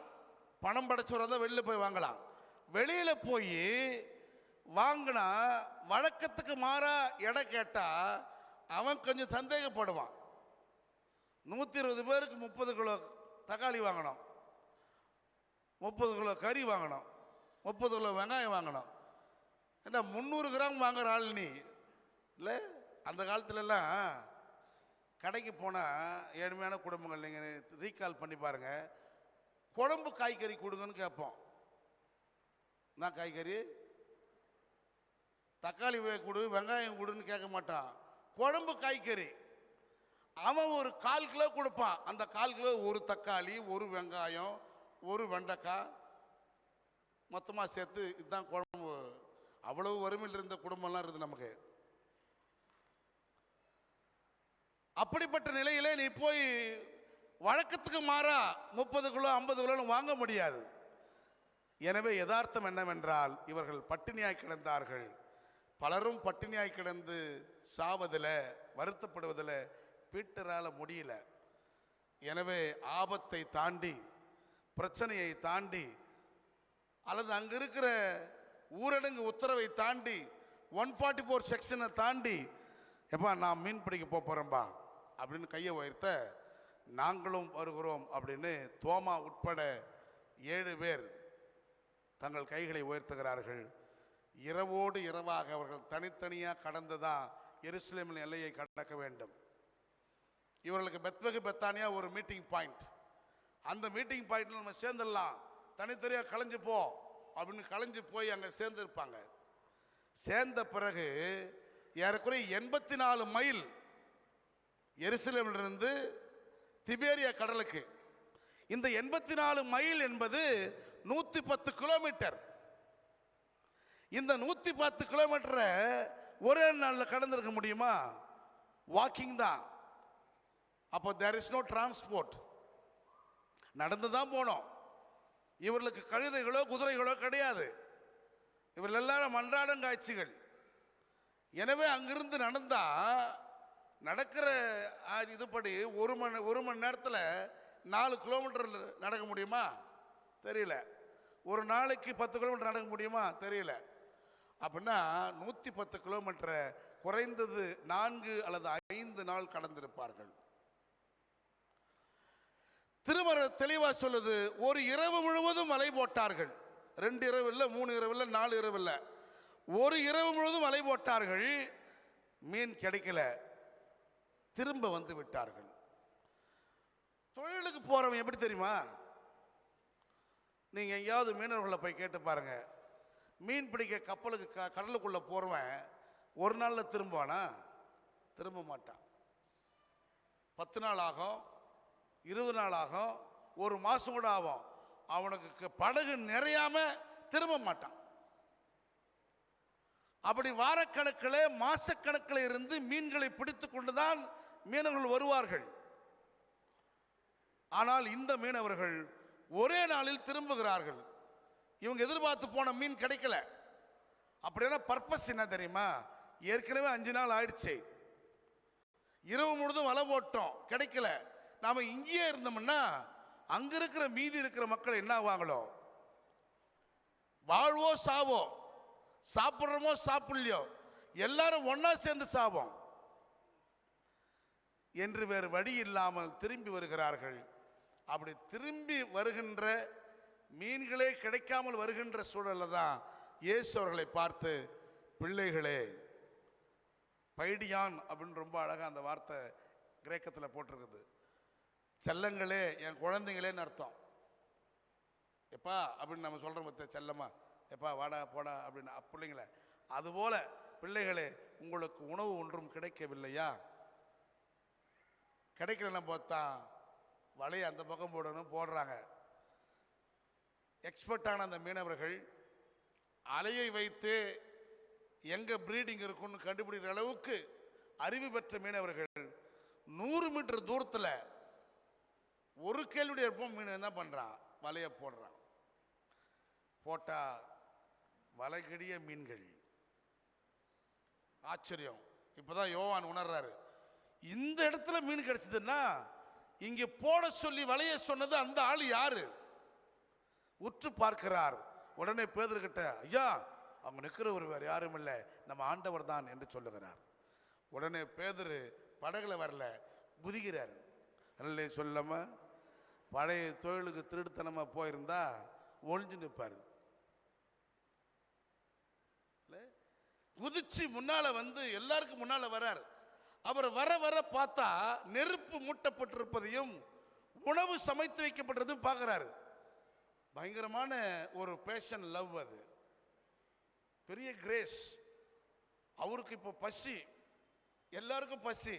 பணம் படைச்சவராக தான் வெளியில போய் வாங்கலாம். வெளியில போய் வாங்கினா வழக்கத்துக்கு மாறா எடை கேட்டா அவன் கொஞ்சம் சந்தேகப்படுவான். 120 பேருக்கு 30 கிலோ தக்காளி வாங்கணும், 30 கிலோ கறி வாங்கணும், 30 கிலோ வெங்காயம் வாங்கணும். என்ன 300 கிராம் வாங்குற ஆள் நீ இல்லை? அந்த காலத்துலலாம் கடைக்கு போனால் ஏழ்மையான குடும்பங்கள் நீங்கள் ரீகால் பண்ணி பாருங்கள், குழம்பு காய்கறி கொடுங்கன்னு கேட்போம். நான் காய்கறி தக்காளி கொடு, வெங்காயம் கொடுன்னு கேட்க மாட்டான். குழம்பு காய்கறி அவன் ஒரு 1/4 கிலோ கொடுப்பான். அந்த 1/4 கிலோ ஒரு தக்காளி, ஒரு வெங்காயம், ஒரு வெண்டைக்காய் மொத்தமாக சேர்த்து இதுதான் குழம்பு. அவ்வளவு வறுமையில் இருந்த குடும்பம்லாம் இருக்குது நமக்கு. அப்படிப்பட்ட நிலையிலே நீ போய் வழக்கத்துக்கு மாறா 30 கிலோ 50 கிலோ வாங்க முடியாது. எனவே யதார்த்தம் என்னவென்றால் இவர்கள் பட்டினியாய் கிடந்தார்கள். பலரும் பட்டினியாய் கிடந்து சாவதில், வருத்தப்படுவதில் பீட்டரால் முடியல. எனவே ஆபத்தை தாண்டி, பிரச்சனையை தாண்டி, அல்லது அங்க இருக்கிற ஊரடங்கு உத்தரவை தாண்டி, 144 செக்ஷனை தாண்டி, எப்பா நான் மீன் பிடிக்க போறேன்பா அப்படின்னு கையை உயர்த்த, நாங்களும் வருகிறோம் அப்படின்னு தோமா உட்பட 7 பேர் தங்கள் கைகளை உயர்த்துகிறார்கள். இரவோடு இரவாக அவர்கள் தனித்தனியாக கடந்துதான் எருசலேமின் எல்லையை கடக்க வேண்டும். இவர்களுக்கு பெத்வகு பெத்தானியா ஒரு மீட்டிங் பாயிண்ட். அந்த மீட்டிங் பாயிண்ட்ல நம்ம சேர்ந்துடலாம், தனித்தனியாக கலைஞ்சு போ அப்படின்னு கலைஞ்சு போய் அங்கே சேர்ந்துருப்பாங்க. சேர்ந்த பிறகு ஏறக்குறைய 84 மைல் எருசலேமிலிருந்து திபேரியா கடலுக்கு. இந்த 84 மைல் என்பது 110 கிலோமீட்டர். இந்த 110 கிலோமீட்டரை ஒரே நாளில் கடந்திருக்க முடியுமா? வாக்கிங் தான். அப்போ தேர் இஸ் நோ டிரான்ஸ்போர்ட், நடந்து தான் போனோம். இவர்களுக்கு கழுதைகளோ குதிரைகளோ கிடையாது. இவர்கள் எல்லாரும் அன்றாடம் காட்சிகள். எனவே அங்கிருந்து நடந்தா நடக்கிற இதுபடி ஒரு மணி நேரத்தில் 4 கிலோமீட்டர் நடக்க முடியுமா? தெரியல. ஒரு நாளைக்கு 10 கிலோமீட்டர் நடக்க முடியுமா? தெரியல. அப்படின்னா 110 கிலோமீட்டரை குறைந்தது 4 அல்லது 5 நாள் கடந்திருப்பார்கள். திருமறை தெளிவா சொல்லுது, ஒரு இரவு முழுவதும் மலை போட்டார்கள். 2 இரவு இல்லை, 3 இரவு இல்லை, 4 இரவு இல்லை, ஒரு இரவு முழுவதும் மலை போட்டார்கள். மீன் கிடைக்கல, திரும்ப வந்து விட்டார்கள். தொழிலுக்கு போறவன் எப்படி தெரியுமா? நீங்க எங்கேயாவது மீனவர்களை போய் கேட்டு பாருங்க. மீன் பிடிக்க கப்பலுக்கு கடலுக்குள்ள போறவன் ஒரு நாள்ல திரும்புவானா? திரும்ப மாட்டான். 10 நாள் ஆகும், 20 நாள் ஆகும், 1 மாசம் கூட ஆகும். அவனுக்கு படகு நிறையாம திரும்ப மாட்டான். அப்படி வாரக்கணக்கில் மாசக்கணக்கில் இருந்து மீன்களை பிடித்து கொண்டுதான் மீனவர்கள் வருவார்கள். ஆனால் இந்த மீனவர்கள் ஒரே நாளில் திரும்புகிறார்கள். இவங்க எதிர்பார்த்து போன மீன் கிடைக்கல. அப்படின்னா பர்பஸ் என்ன தெரியுமா? ஏற்கனவே 5 நாள் ஆயிடுச்சு, இரவு முழுதும் வலை போட்டோம், கிடைக்கல. நாம இங்கேயே இருந்தோம்னா அங்க இருக்கிற மீதி இருக்கிற மக்கள் என்ன ஆவாங்களோ, வாழ்வோ சாவோ, சாப்பிட்றோமோ சாப்பிடலையோ, எல்லாரும் ஒன்னா சேர்ந்து சாவோம் என்று வேறு வழி இல்லாமல் திரும்பி வருகிறார்கள். அப்படி திரும்பி வருகின்ற மீன்களே கிடைக்காமல் வருகின்ற சூழல்ல தான் இயேசு அவர்களை பார்த்து, பிள்ளைகளே, பைடியான் அப்படின்னு ரொம்ப அழகா அந்த வார்த்தை கிரேக்கத்தில் போட்டிருக்குது. செல்லங்களே, என் குழந்தைங்களேன்னு அர்த்தம். எப்பா அப்படின்னு நம்ம சொல்றோம் பத்த, செல்லம்மா, எப்பா வாடா போடா அப்படின்னு பிள்ளைங்கள. அதுபோல பிள்ளைகளே, உங்களுக்கு உணவு ஒன்றும் கிடைக்கவில்லையா? கிடைக்கலன்னா பார்த்தா வலையை அந்த பக்கம் போடணும், போடுறாங்க. எக்ஸ்பர்ட்டான அந்த மீனவர்கள் அலையை வைத்து எங்க பிரீடிங் இருக்குன்னு கண்டுபிடிக்கிற அளவுக்கு அறிவு பெற்ற மீனவர்கள் 100 மீட்டர் தூரத்தில் ஒரு கேள்வியுடைய மீன் என்ன பண்றான், வலையை போடுறான். போட்டா வலைகடிய மீன்கள். ஆச்சரியம். இப்பதான் யோவான் உணர்றாரு, இந்த இடத்துல மீன் கிடைச்சதுன்னா இங்க போட சொல்லி வலைய சொன்னது அந்த ஆள் யாரு? உற்று பார்க்கிறார். உடனே பேதுருகிட்ட, ஐயா, அவங்க நிற்கிறவர் வேறு யாரும் இல்லை, நம்ம ஆண்டவர் தான் என்று சொல்லுகிறார். உடனே பேதுரு படகுல வரல, குதிக்கிறார். அல்ல சொல்லாம பழைய தொழிலுக்கு திருடுத்தனமா போயிருந்தா ஒழிஞ்சு நிற்பார். குதிச்சு முன்னால வந்து எல்லாருக்கும் முன்னால வர்றார். அவர் வர வர பார்த்தா நெருப்பு மூட்டப்பட்டிருப்பதையும் உணவு சமைத்து வைக்கப்பட்டதும் பார்க்கிறாரு. பயங்கரமான ஒரு பேஷன் லவ், அது பெரிய கிரேஸ். அவருக்கு இப்போ பசி, எல்லாருக்கும் பசி.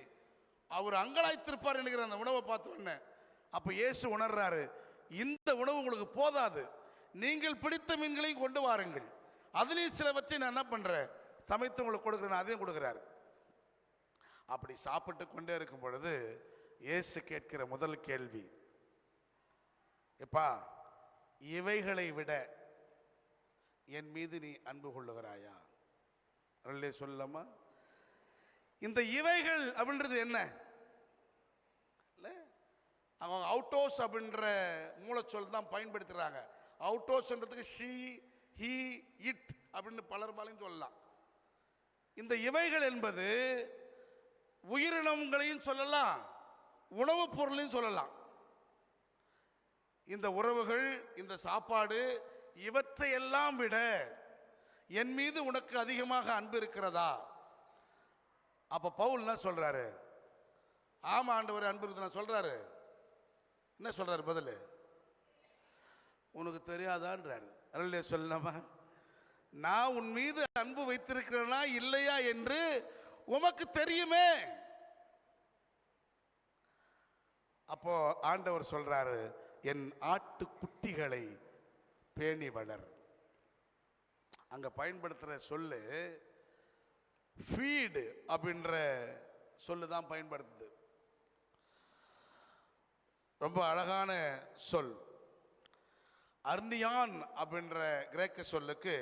அவர் அங்கலாய்த்திருப்பார் என்கிற அந்த உணவை பார்த்த உடனே அப்ப இயேசு உணர்றாரு, இந்த உணவு உங்களுக்கு போதாது, நீங்கள் பிடித்த மீன்களையும் கொண்டு வாருங்கள், அதுலேயும் சிலவற்றை நான் என்ன பண்றேன், சமைத்து உங்களுக்கு கொடுக்குறேன், அதையும் கொடுக்குறாரு. அப்படி சாப்பிட்டு கொண்டே இருக்கும் பொழுது இயேசு கேட்கிற முதல் கேள்வி, எப்பா, இவைகளை விட என் மீது நீ அன்பு கொள்ளுகிறாயா? சொல்லலாமா? இந்த இவைகள் அப்படின்றது என்ன? அவங்க அவுட்டோஸ் அப்படின்ற மூலச்சொல் தான் பயன்படுத்துறாங்க. அவுட்டோஸ்ன்றதுக்கு ஷீ, ஹி, இட் அப்படின்னு பலர்பாலையும் சொல்லலாம். இந்த இவைகள் என்பது உயிரினங்களையும் சொல்லலாம், உணவுப் பொருளையும் சொல்லலாம். இந்த உறவுகள், இந்த சாப்பாடு, இவற்றையெல்லாம் விட என் மீது உனக்கு அதிகமாக அன்பு இருக்கிறதா? அப்ப பவுல் என்ன சொல்றாரு? ஆமா ஆண்டவர், அன்பு இருக்கு சொல்றாரு. என்ன சொல்றாரு பதில்? உனக்கு தெரியாதான்றாரு. அல்ல சொல்லாமா, நான் உன் மீது அன்பு வைத்திருக்கிறேனா இல்லையா என்று உமக்கு தெரியுமே. அப்போ ஆண்டவர் சொல்றாரு, என் ஆட்டு குட்டிகளை பேணி வளர். அங்க பயன்படுத்துற சொல்லு ஃபீடு அப்படின்ற சொல்லுதான் பயன்படுத்துது. ரொம்ப அழகான சொல். அர்னியான் அப்படின்ற கிரேக்க சொல்லுக்கு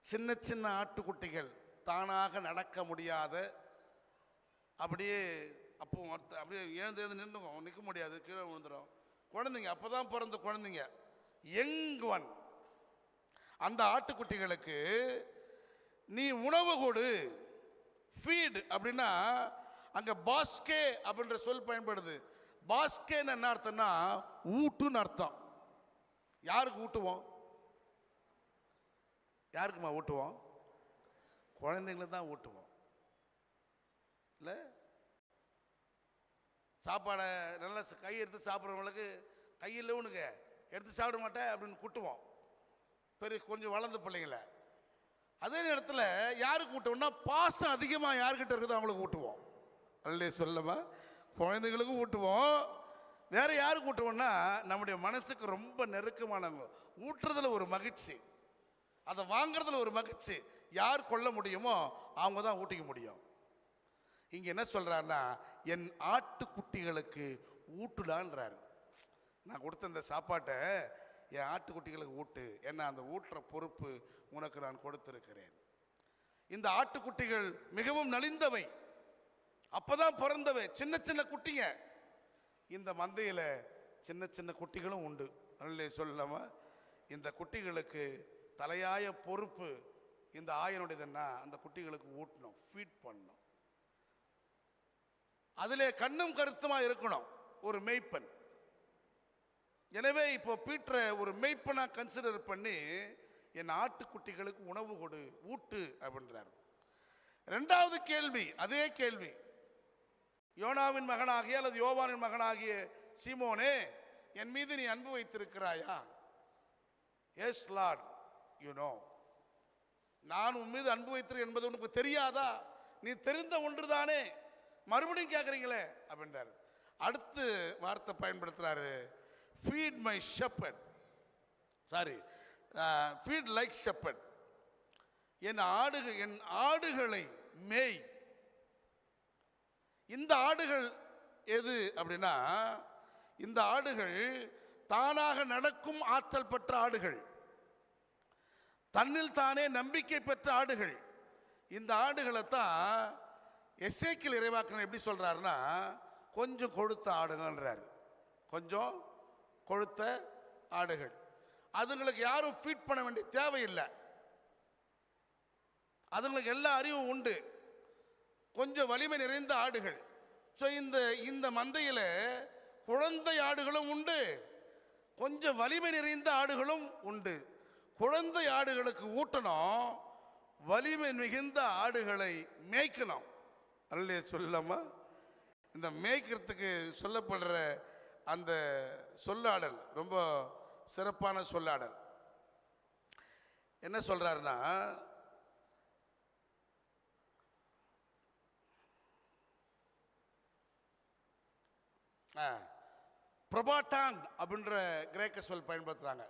சின்ன சின்ன ஆட்டுக்குட்டிகள், தானாக நடக்க முடியாத, அப்படியே அப்போ அப்படியே எழுந்து நின்றுக்கும், நிற்க முடியாது, கீழே விழுந்துடும் குழந்தைங்க, அப்போதான் பிறந்த குழந்தைங்க, யங் ஒன். அந்த ஆட்டுக்குட்டிகளுக்கு நீ உணவு கொடு, ஃபீட் அப்படின்னா அங்க பாஸ்கே அப்படின்ற சொல் பயன்படுது. பாஸ்கேன்னு என்ன அர்த்தம்னா ஊட்டுன்னு அர்த்தம். யாருக்கு ஊட்டுவோம்? யாருக்குமா ஊட்டுவோம்? குழந்தைங்களுக்கு தான் ஊட்டுவோம். இல்லை, சாப்பாடை நல்லா கை எடுத்து சாப்பிட்றவங்களுக்கு கையில் உனக்கு எடுத்து சாப்பிட மாட்டேன் அப்படின்னு கூட்டுவோம், பெரிய கொஞ்சம் வளர்ந்த பிள்ளைங்களை. அதே நேரத்தில் யாருக்கு ஊட்டுவோம்னா பாசம் அதிகமாக யாருக்கிட்ட இருக்குதோ அவங்களுக்கு ஊட்டுவோம். அல்லே சொல்லமா, குழந்தைங்களுக்கும் ஊட்டுவோம். வேற யாருக்கு ஊட்டுவோம்னா நம்முடைய மனசுக்கு ரொம்ப நெருக்கமானவங்க. ஊட்டுறதுல ஒரு மகிழ்ச்சி, அதை வாங்குறதுல ஒரு மகிழ்ச்சி. யார் கொள்ள முடியுமோ அவங்க தான் ஊட்டிக்க முடியும். இங்க என்ன சொல்றாருன்னா, என் ஆட்டுக்குட்டிகளுக்கு ஊட்டுடான்றாரு. நான் கொடுத்த இந்த சாப்பாட்டை என் ஆட்டுக்குட்டிகளுக்கு ஊட்டு, ஏன்னா அந்த ஊட்டுற பொறுப்பு உனக்கு நான் கொடுத்திருக்கிறேன். இந்த ஆட்டுக்குட்டிகள் மிகவும் நலிந்தவை, அப்பதான் பிறந்தவை, சின்ன சின்ன குட்டிங்க. இந்த மந்தையில சின்ன சின்ன குட்டிகளும் உண்டு. அதனால சொல்லாம இந்த குட்டிகளுக்கு தலையாய பொறுப்பு இந்த ஆயனுடையதுன்னா அந்த குட்டிகளுக்கு ஊட்டணும், ஃபீட் பண்ணணும். அதிலே கண்ணும் கருத்துமா இருக்கணும் ஒரு மேய்ப்பன். எனவே இப்போ பீட்டரை ஒரு மேய்ப்பனா கன்சிடர் பண்ணி என் ஆட்டுக்குட்டிகளுக்கு உணவு கொடு, ஊட்டு அப்படின்றார். இரண்டாவது கேள்வி, அதே கேள்வி, யோனாவின் மகனாகிய அல்லது யோவானின் மகனாகிய சீமோனே, என் மீது நீ அன்பு வைத்திருக்கிறாயா? Yes Lord, you know. நான் உன் மீது அன்பு வைத்திருக்கிறேன் என்பது உனக்கு தெரியாதா? நீ தெரிந்த ஒன்றுதானே, மறுபடியும் கேட்குறீங்களே அப்படின்றாரு. அடுத்து வார்த்தை பயன்படுத்துறாரு, feed my shepherd, sorry feed like shepherd. என் ஆடுகளை மேய். இந்த ஆடுகள் எது அப்படின்னா, இந்த ஆடுகள் தானாக நடக்கும் ஆற்றல் பெற்ற ஆடுகள், தன்னில் தானே நம்பிக்கை பெற்ற ஆடுகள். இந்த ஆடுகளை தான் எசேக்கியேல் இறைவாக்கினர் எப்படி சொல்றாருன்னா, கொஞ்சம் கொழுத்த ஆடுங்கன்றாரு. கொஞ்சம் கொழுத்த ஆடுகள், அதுங்களுக்கு யாரும் ஃபீட் பண்ண வேண்டிய தேவையில்லை, அதுங்களுக்கு எல்லா அறிவும் உண்டு. கொஞ்சம் வலிமை நிறைந்த ஆடுகள். ஸோ இந்த மந்தையில் குழந்தை ஆடுகளும் உண்டு, கொஞ்சம் வலிமை நிறைந்த ஆடுகளும் உண்டு. குழந்தை ஆடுகளுக்கு ஊட்டணும், வலிமை மிகுந்த ஆடுகளை மேய்க்கணும். அல்லையே சொல்லாமா? இந்த மேய்க்கிறதுக்கு சொல்லப்படுற அந்த சொல்லாடல் ரொம்ப சிறப்பான சொல்லாடல். என்ன சொல்றாருன்னா, ப்ரொபாட்டான் அப்படின்ற கிரேக்க சொல் பயன்படுத்துறாங்க.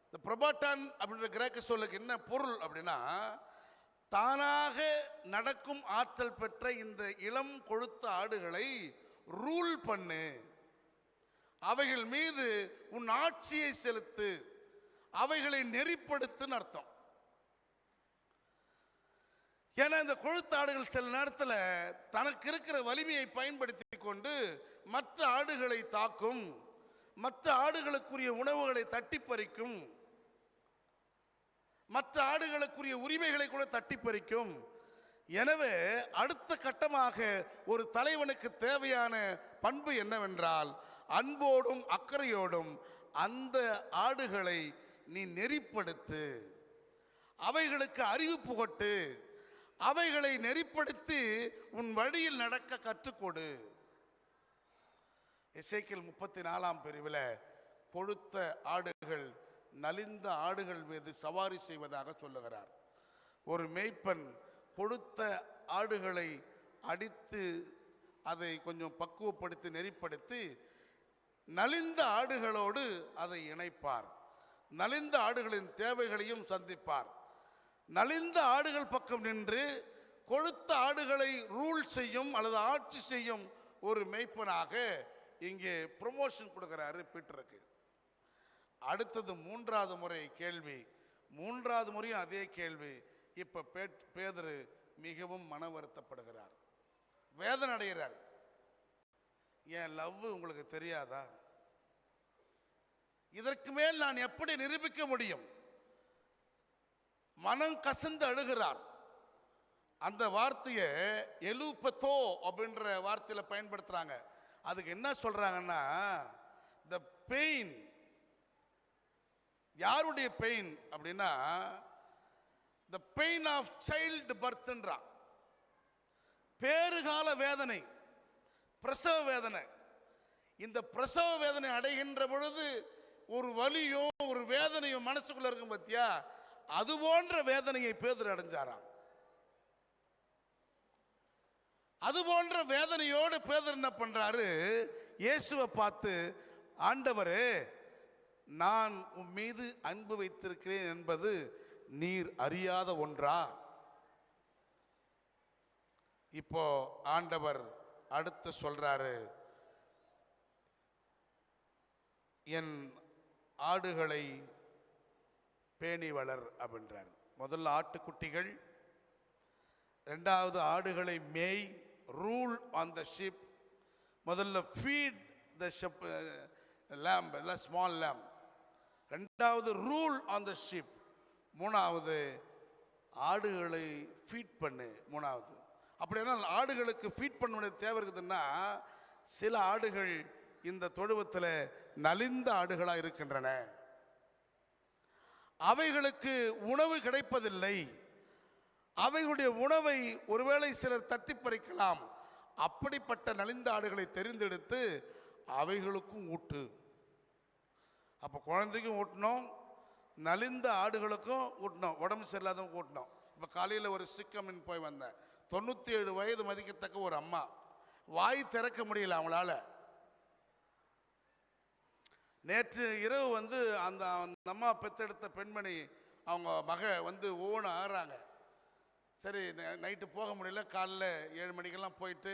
இந்த ப்ரொபாட்டான் அப்படின்ற கிரேக்க சொல்லுக்கு என்ன பொருள் அப்படின்னா, தானாக நடக்கும் ஆற்றல் பெற்ற இந்த இளம் கொழுத்த ஆடுகளை ரூல் பண்ணு, அவைகள் மீது உன் ஆட்சியை செலுத்து, அவைகளை நெறிப்படுத்துன்னு அர்த்தம். ஏன்னா இந்த கொழுத்த ஆடுகள் சில நேரத்தில் தனக்கு இருக்கிற வலிமையை பயன்படுத்தி கொண்டு மற்ற ஆடுகளை தாக்கும், மற்ற ஆடுகளுக்குரிய உணவுகளை தட்டி பறிக்கும், மற்ற ஆடுகளுக்குரிய உரிமைகளை கூட தட்டி பறிக்கும். எனவே அடுத்த கட்டமாக ஒரு தலைவனுக்கு தேவையான பண்பு என்னவென்றால், அன்போடும் அக்கறையோடும் அந்த ஆடுகளை நீ நெறிப்படுத்து, அவைகளுக்கு அறிவு புகட்டு, அவைகளை நெறிப்படுத்தி உன் வழியில் நடக்க கற்றுக்கொடு. எசேக்கியேல் 34ஆம் பிரிவில் கொழுத்த ஆடுகள் நலிந்த ஆடுகள் மீது சவாரி செய்வதாக சொல்லுகிறார். ஒரு மேய்ப்பன் கொழுத்த ஆடுகளை அடித்து அதை கொஞ்சம் பக்குவப்படுத்தி நெறிப்படுத்தி நலிந்த ஆடுகளோடு அதை இணைப்பார், நலிந்த ஆடுகளின் தேவைகளையும் சந்திப்பார். நலிந்த ஆடுகள் பக்கம் நின்று கொழுத்த ஆடுகளை ரூல் செய்யும் அல்லது ஆட்சி செய்யும் ஒரு மேய்ப்பனாக இங்கே ப்ரொமோஷன் கொடுக்கிறாரு பீட்டருக்கு. அடுத்தது மூன்றாவது முறை கேள்வி, மூன்றாவது முறையும் அதே கேள்வி. இப்ப பேதுரு மிகவும் மன வருத்தப்படுகிறார், வேதனை அடைகிறார். என் லவ் உங்களுக்கு தெரியாதா? இதற்கு மேல் நான் எப்படி நிரூபிக்க முடியும்? மனம் கசந்து அழுகிறார். அந்த வார்த்தையை எலுபத்தோ அப்படின்ற வார்த்தையில பயன்படுத்துறாங்க. அதுக்கு என்ன சொல்றாங்கன்னா, the pain. யாருடைய பெயின் அப்படின்னா, the pain of child birthன்றா, பேறுகால வேதனை, பிரசவ வேதனை. இந்த பிரசவ வேதனை அடைகின்ற பொழுது ஒரு வலியோ ஒரு வேதனையோ மனசுக்குள்ள இருக்கும் பத்தியா, அது போன்ற வேதனையை பேதுரு அடைஞ்சாராம். அது போன்ற வேதனையோடு பேதுரு என்ன பண்றாரு, இயேசுவை பார்த்து, ஆண்டவரே, நான் உன் மீது அன்பு வைத்திருக்கிறேன் என்பது நீர் அறியாத ஒன்றா? இப்போ ஆண்டவர் அடுத்து சொல்றாரு, என் ஆடுகளை பேணி வளர் அப்படின்றார். முதல்ல ஆட்டுக்குட்டிகள், இரண்டாவது ஆடுகளை மேய், ரூல் ஆன் த ஷீப். முதல்ல ஃபீட் த ஷெப், lamb, இல்லை ஸ்மால் lamb. ரெண்டாவது ரூல் ஆன் த ஷீப். மூணாவது ஆடுகளை ஃபீட் பண்ணு. மூணாவது அப்படின்னா ஆடுகளுக்கு ஃபீட் பண்ண வேண்டிய தேவை இருக்குதுன்னா, சில ஆடுகள் இந்த தொழுவத்தில் நலிந்த ஆடுகளாக இருக்கின்றன. அவைகளுக்கு உணவு கிடைப்பதில்லை. அவைகளுடைய உணவை ஒருவேளை சிலர் தட்டி பறிக்கலாம். அப்படிப்பட்ட நலிந்த ஆடுகளை தெரிந்தெடுத்து அவைகளுக்கும் ஊட்டு. அப்போ குழந்தைக்கும் ஊட்டணும், நலிந்த ஆடுகளுக்கும் ஊட்டணும், உடம்பு சரியில்லாதவங்க ஊட்டணும். இப்போ காலையில் ஒரு சிக்கமின் போய் வந்தேன். 97 வயது மதிக்கத்தக்க ஒரு அம்மா, வாய் திறக்க முடியல அவங்களால. நேற்று இரவு வந்து அந்த அம்மா பெற்றெடுத்த பெண்மணி அவங்க மக வந்து ஒவ்வொன்று ஆடுறாங்க. சரி, நைட்டு போக முடியல, காலைல 7 மணிக்கெல்லாம் போயிட்டு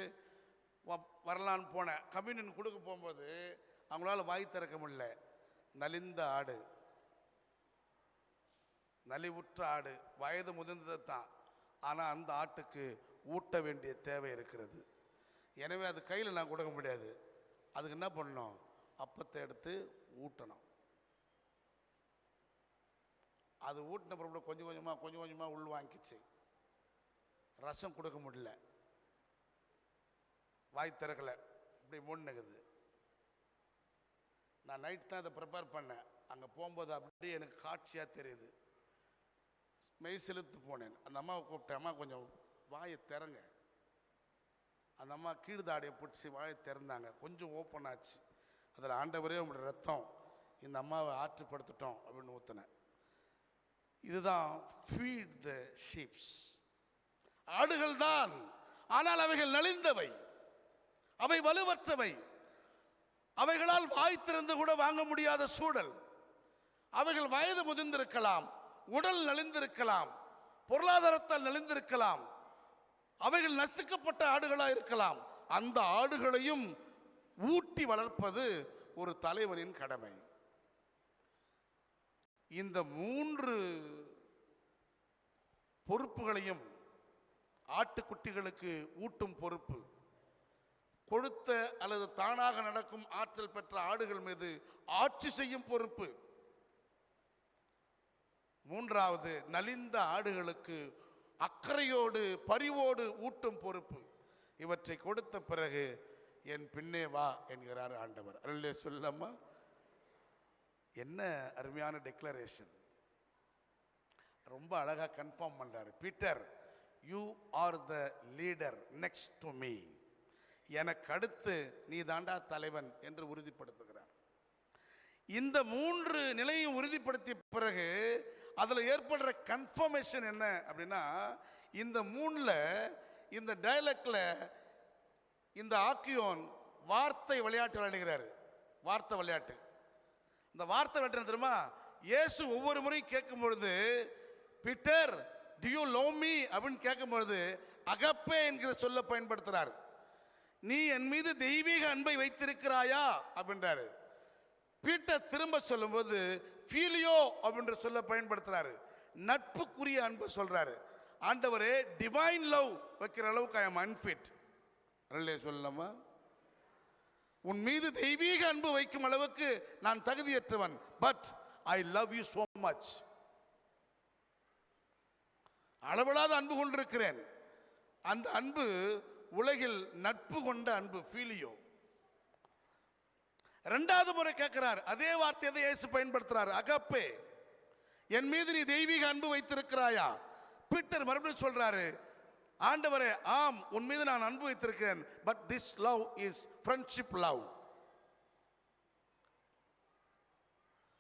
வரலான்னு போனேன். கம்யூனியன் கொடுக்க போகும்போது அவங்களால வாய் திறக்க முடியல. நலிந்த ஆடு, நலிவுற்ற ஆடு, வயது முதிர்ந்தது தான். ஆனால் அந்த ஆட்டுக்கு ஊட்ட வேண்டிய தேவை இருக்கிறது. எனவே அது கையில் நான் கொடுக்க முடியாது. அதுக்கு என்ன பண்ணணும்? அப்பத்தை எடுத்து ஊட்டணும். அது ஊட்டின பிறகு கொஞ்சம் கொஞ்சமாக உள் வாங்கிச்சு. ரசம் கொடுக்க முடியல, வாய் திறக்கலை, இப்படி மூணுக்குது. நான் நைட் தான் அதை ப்ரிப்பேர் பண்ணேன். அங்கே போகும்போது அப்படியே எனக்கு காட்சியாக தெரியுது. மெய் செலுத்து போனேன். அந்த அம்மாவை கூப்பிட்டேன், அம்மா கொஞ்சம் வாயை திறங்க. அந்த அம்மா கீழ்தாடையை பிடிச்சி வாயை திறந்தாங்க. கொஞ்சம் ஓப்பன் ஆச்சு. அதில் ஆண்டவரே உங்களுடைய ரத்தம் இந்த அம்மாவை ஆற்றுப்படுத்திட்டோம் அப்படின்னு ஊற்றினேன். இதுதான் ஃபீட் த ஷீப்ஸ். ஆடுகள் தான், ஆனால் அவைகள் நலிந்தவை, அவை வலுவற்றவை. அவைகளால் வாய் திறந்து கூட வாங்க முடியாத சூழல். அவைகள் வயது முதிர்ந்திருக்கலாம், உடல் நலிந்திருக்கலாம், பொருளாதாரத்தால் நலிந்திருக்கலாம், அவைகள் நசுக்கப்பட்ட ஆடுகளாக இருக்கலாம். அந்த ஆடுகளையும் ஊட்டி வளர்ப்பது ஒரு தலைவனின் கடமை. இந்த 3 பொறுப்புகளையும் ஆட்டுக்குட்டிகளுக்கு ஊட்டும் பொறுப்பு, கொடுத்த அல்லது தானாக நடக்கும் ஆற்றல் பெற்ற ஆடுகள் மீது ஆட்சி செய்யும் பொறுப்பு. 3வது நலிந்த ஆடுகளுக்கு அக்கறையோடு பரிவோடு ஊட்டும் பொறுப்பு. இவற்றை கொடுத்த பிறகு என் பின்னே வா என்கிறார் ஆண்டவர். அல்லேலூயா சொல்லம்மா. என்ன அருமையான டிக்ளரேஷன். ரொம்ப அழகா கன்ஃபார்ம் பண்றாரு. Peter, you are the leader next to me. எனக்கு அடுத்து நீ தாண்டா தலைவன் என்று உறுதிப்படுத்துகிறார். இந்த 3 நிலையும் உறுதிப்படுத்திய பிறகு அதில் ஏற்படுற கன்ஃபர்மேஷன் என்ன அப்படின்னா, இந்த 3ல் இந்த டயலாக்ல இந்த ஆக்கியோன் வார்த்தை விளையாட்டு விளையாடுகிறார். வார்த்தை விளையாட்டு. இந்த வார்த்தை விளையாட்டு தெரியுமா? இயேசு ஒவ்வொரு முறையும் கேட்கும் பொழுது, Peter to you love me அப்படின்னு கேட்கும் பொழுது அகப்பே என்கிற சொல்ல பயன்படுத்துறார். நீ என் மீது தெய்வீக அன்பை வைத்திருக்கிறாயா அப்படின்றாரு. பீட்டர் திரும்ப சொல்லும்போது ஃபீலியோ அப்படின்ற சொல்ல பயன்படுத்துறாரு. நட்புக்குரிய அன்பு சொல்றாரு. ஆண்டவரே, டிவைன் லவ் வைக்கிற அளவுக்கு ஐ அம் அன்ஃபிட். சொல்லலாமா? உன் மீது தெய்வீக அன்பு வைக்கும் அளவுக்கு நான் தகுதியற்றவன். But I love you so much. அளவில்லாத அன்பு கொண்டிருக்கிறேன். அந்த அன்பு உலகில் நட்பு கொண்ட அன்பு, ஃபீலியோ. 2வது முறை கேட்கிறார். அதே வார்த்தையை இயேசு பயன்படுத்துறார், அகப்பே. என் மீது நீ தெய்வீக அன்பு வைத்திருக்கிறாயா? பீட்டர் மறுபடியும் சொல்றாரு, ஆண்டவரே, ஆம், உன் மீது நான் அன்பு வைத்திருக்கிறேன். But this love is friendship love.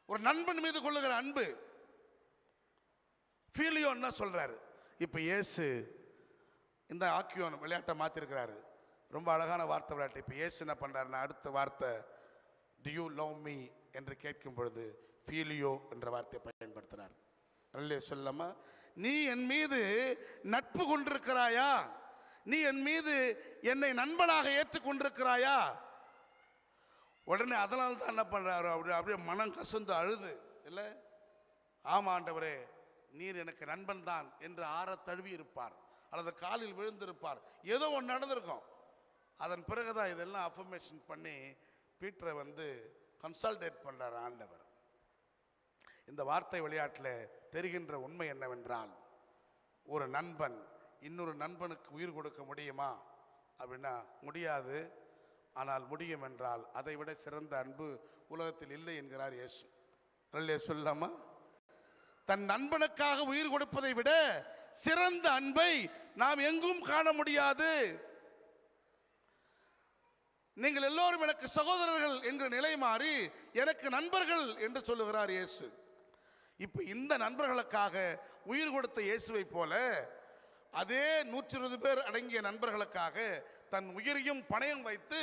ஒரு நண்பன் மீது கொள்ளுகிற அன்பு ஃபீலியோன்னு சொல்றாரு. இப்ப இயேசு இந்த ஆக்கியோன் விளையாட்டை மாத்திருக்கிறாரு. ரொம்ப அழகான வார்த்தை விளையாட்டு. இப்ப இயேசு என்ன பண்றாருன்னா, அடுத்த வார்த்தை டு யூ லவ் மீ என்று கேட்கும் பொழுது ஃபீலியோ என்ற வார்த்தையை பயன்படுத்துறார். அல்லேலூயா சொல்லமா. நீ என் மீது நட்பு கொண்டிருக்கிறாயா? நீ என் மீது என்னை நண்பனாக ஏற்றுக்கொண்டிருக்கிறாயா? உடனே அதனால தான் என்ன பண்றாரு, அப்படியே மனம் கசந்து அழுது, இல்லை, ஆமா ஆண்டவரே, நீர் எனக்கு நண்பன் தான் என்று ஆற தழுவி இருப்பார், அல்லது காலில் விழுந்திருப்பார். ஏதோ ஒன்று நடந்திருக்கும். அதன் பிறகுதான் இதெல்லாம் அஃபர்மேஷன் பண்ணி பீட்டரை வந்து கன்சல்டேட் பண்றார் ஆண்டவர். இந்த வார்த்தை விளையாட்டில் தெரிகின்ற உண்மை என்னவென்றால், ஒரு நண்பன் இன்னொரு நண்பனுக்கு உயிர் கொடுக்க முடியுமா அப்படின்னா முடியாது. ஆனால் முடியும் என்றால் அதை விட சிறந்த அன்பு உலகத்தில் இல்லை என்கிறார் இயேசு. சொல்லாமா? தன் நண்பனுக்காக உயிர் கொடுப்பதை விட சிறந்த அன்பை நாம் எங்கும் காண முடியாது. நீங்கள் எல்லோரும் எனக்கு சகோதரர்கள் என்ற நிலை மாறி எனக்கு நண்பர்கள் என்று சொல்லுகிறார் இயேசு. இப்ப இந்த நண்பர்களுக்காக உயிர் கொடுத்த இயேசுவை போல அதே 120 பேர் அடங்கிய நண்பர்களுக்காக தன் உயிரையும் பணயம் வைத்து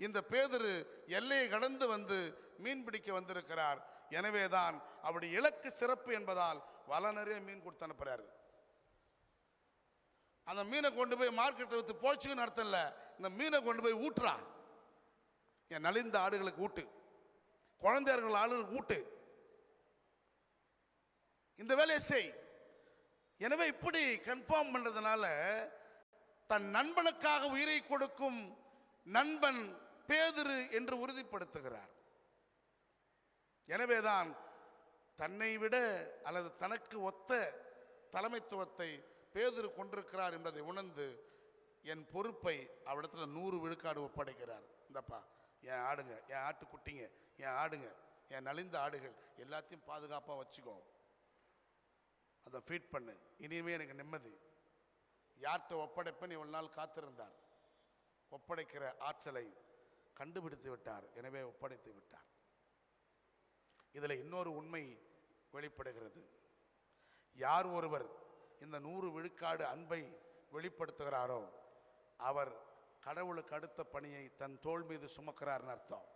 இந்த பேதுரு எல்லையை கடந்து வந்து மீன் பிடிக்க வந்திருக்கிறார். எனவேதான் அவருடைய இலக்கு சிறப்பு என்பதால் வலை நிறைய மீன் கொடுத்து அனுப்புறாரு. அந்த மீனை கொண்டு போய் மார்க்கெட்டை வித்து போச்சுன்னு அர்த்தம் இல்லை, இந்த மீனை கொண்டு போய் ஊட்டுறா. என் நலிந்த ஆடுகளுக்கு ஊட்டு, குழந்தையர்கள் ஆளுகளுக்கு ஊட்டு, இந்த வேலையை செய். எனவே இப்படி கன்ஃபார்ம் பண்றதுனால தன் நண்பனுக்காக உயிரை கொடுக்கும் நண்பன் பேதுரு என்று உறுதிப்படுத்துகிறார். எனவேதான் தன்னை விட அல்லது தனக்கு ஒத்த தலைமைத்துவத்தை பேதுரு கொண்டிருக்கிறார் என்பதை உணர்ந்து என் பொறுப்பை அவரிடத்துல 100 விழுக்காடு ஒப்படைக்கிறார். இந்தப்பா என் ஆடுங்க, என் ஆட்டுக்குட்டிங்க, என் ஆடுங்க, என் நலிந்த ஆடுகள் எல்லாத்தையும் பாதுகாப்பாக வச்சுக்கோ, அதை ஃபீட் பண்ணு, இனிமே எனக்கு நிம்மதி. யார்கிட்ட ஒப்படைப்பேன் இவ்வளவு நாள் காத்திருந்தார். ஒப்படைக்கிற ஆற்றலை கண்டுபிடித்து விட்டார், எனவே ஒப்படைத்து விட்டார். இதில் இன்னொரு உண்மை வெளிப்படுகிறது. யார் ஒருவர் இந்த 100 விழுக்காடு அன்பை வெளிப்படுத்துகிறாரோ அவர் கடவுளுக்கு அடுத்த பணியை தன் தோள் மீது சுமக்கிறார்னு அர்த்தம்.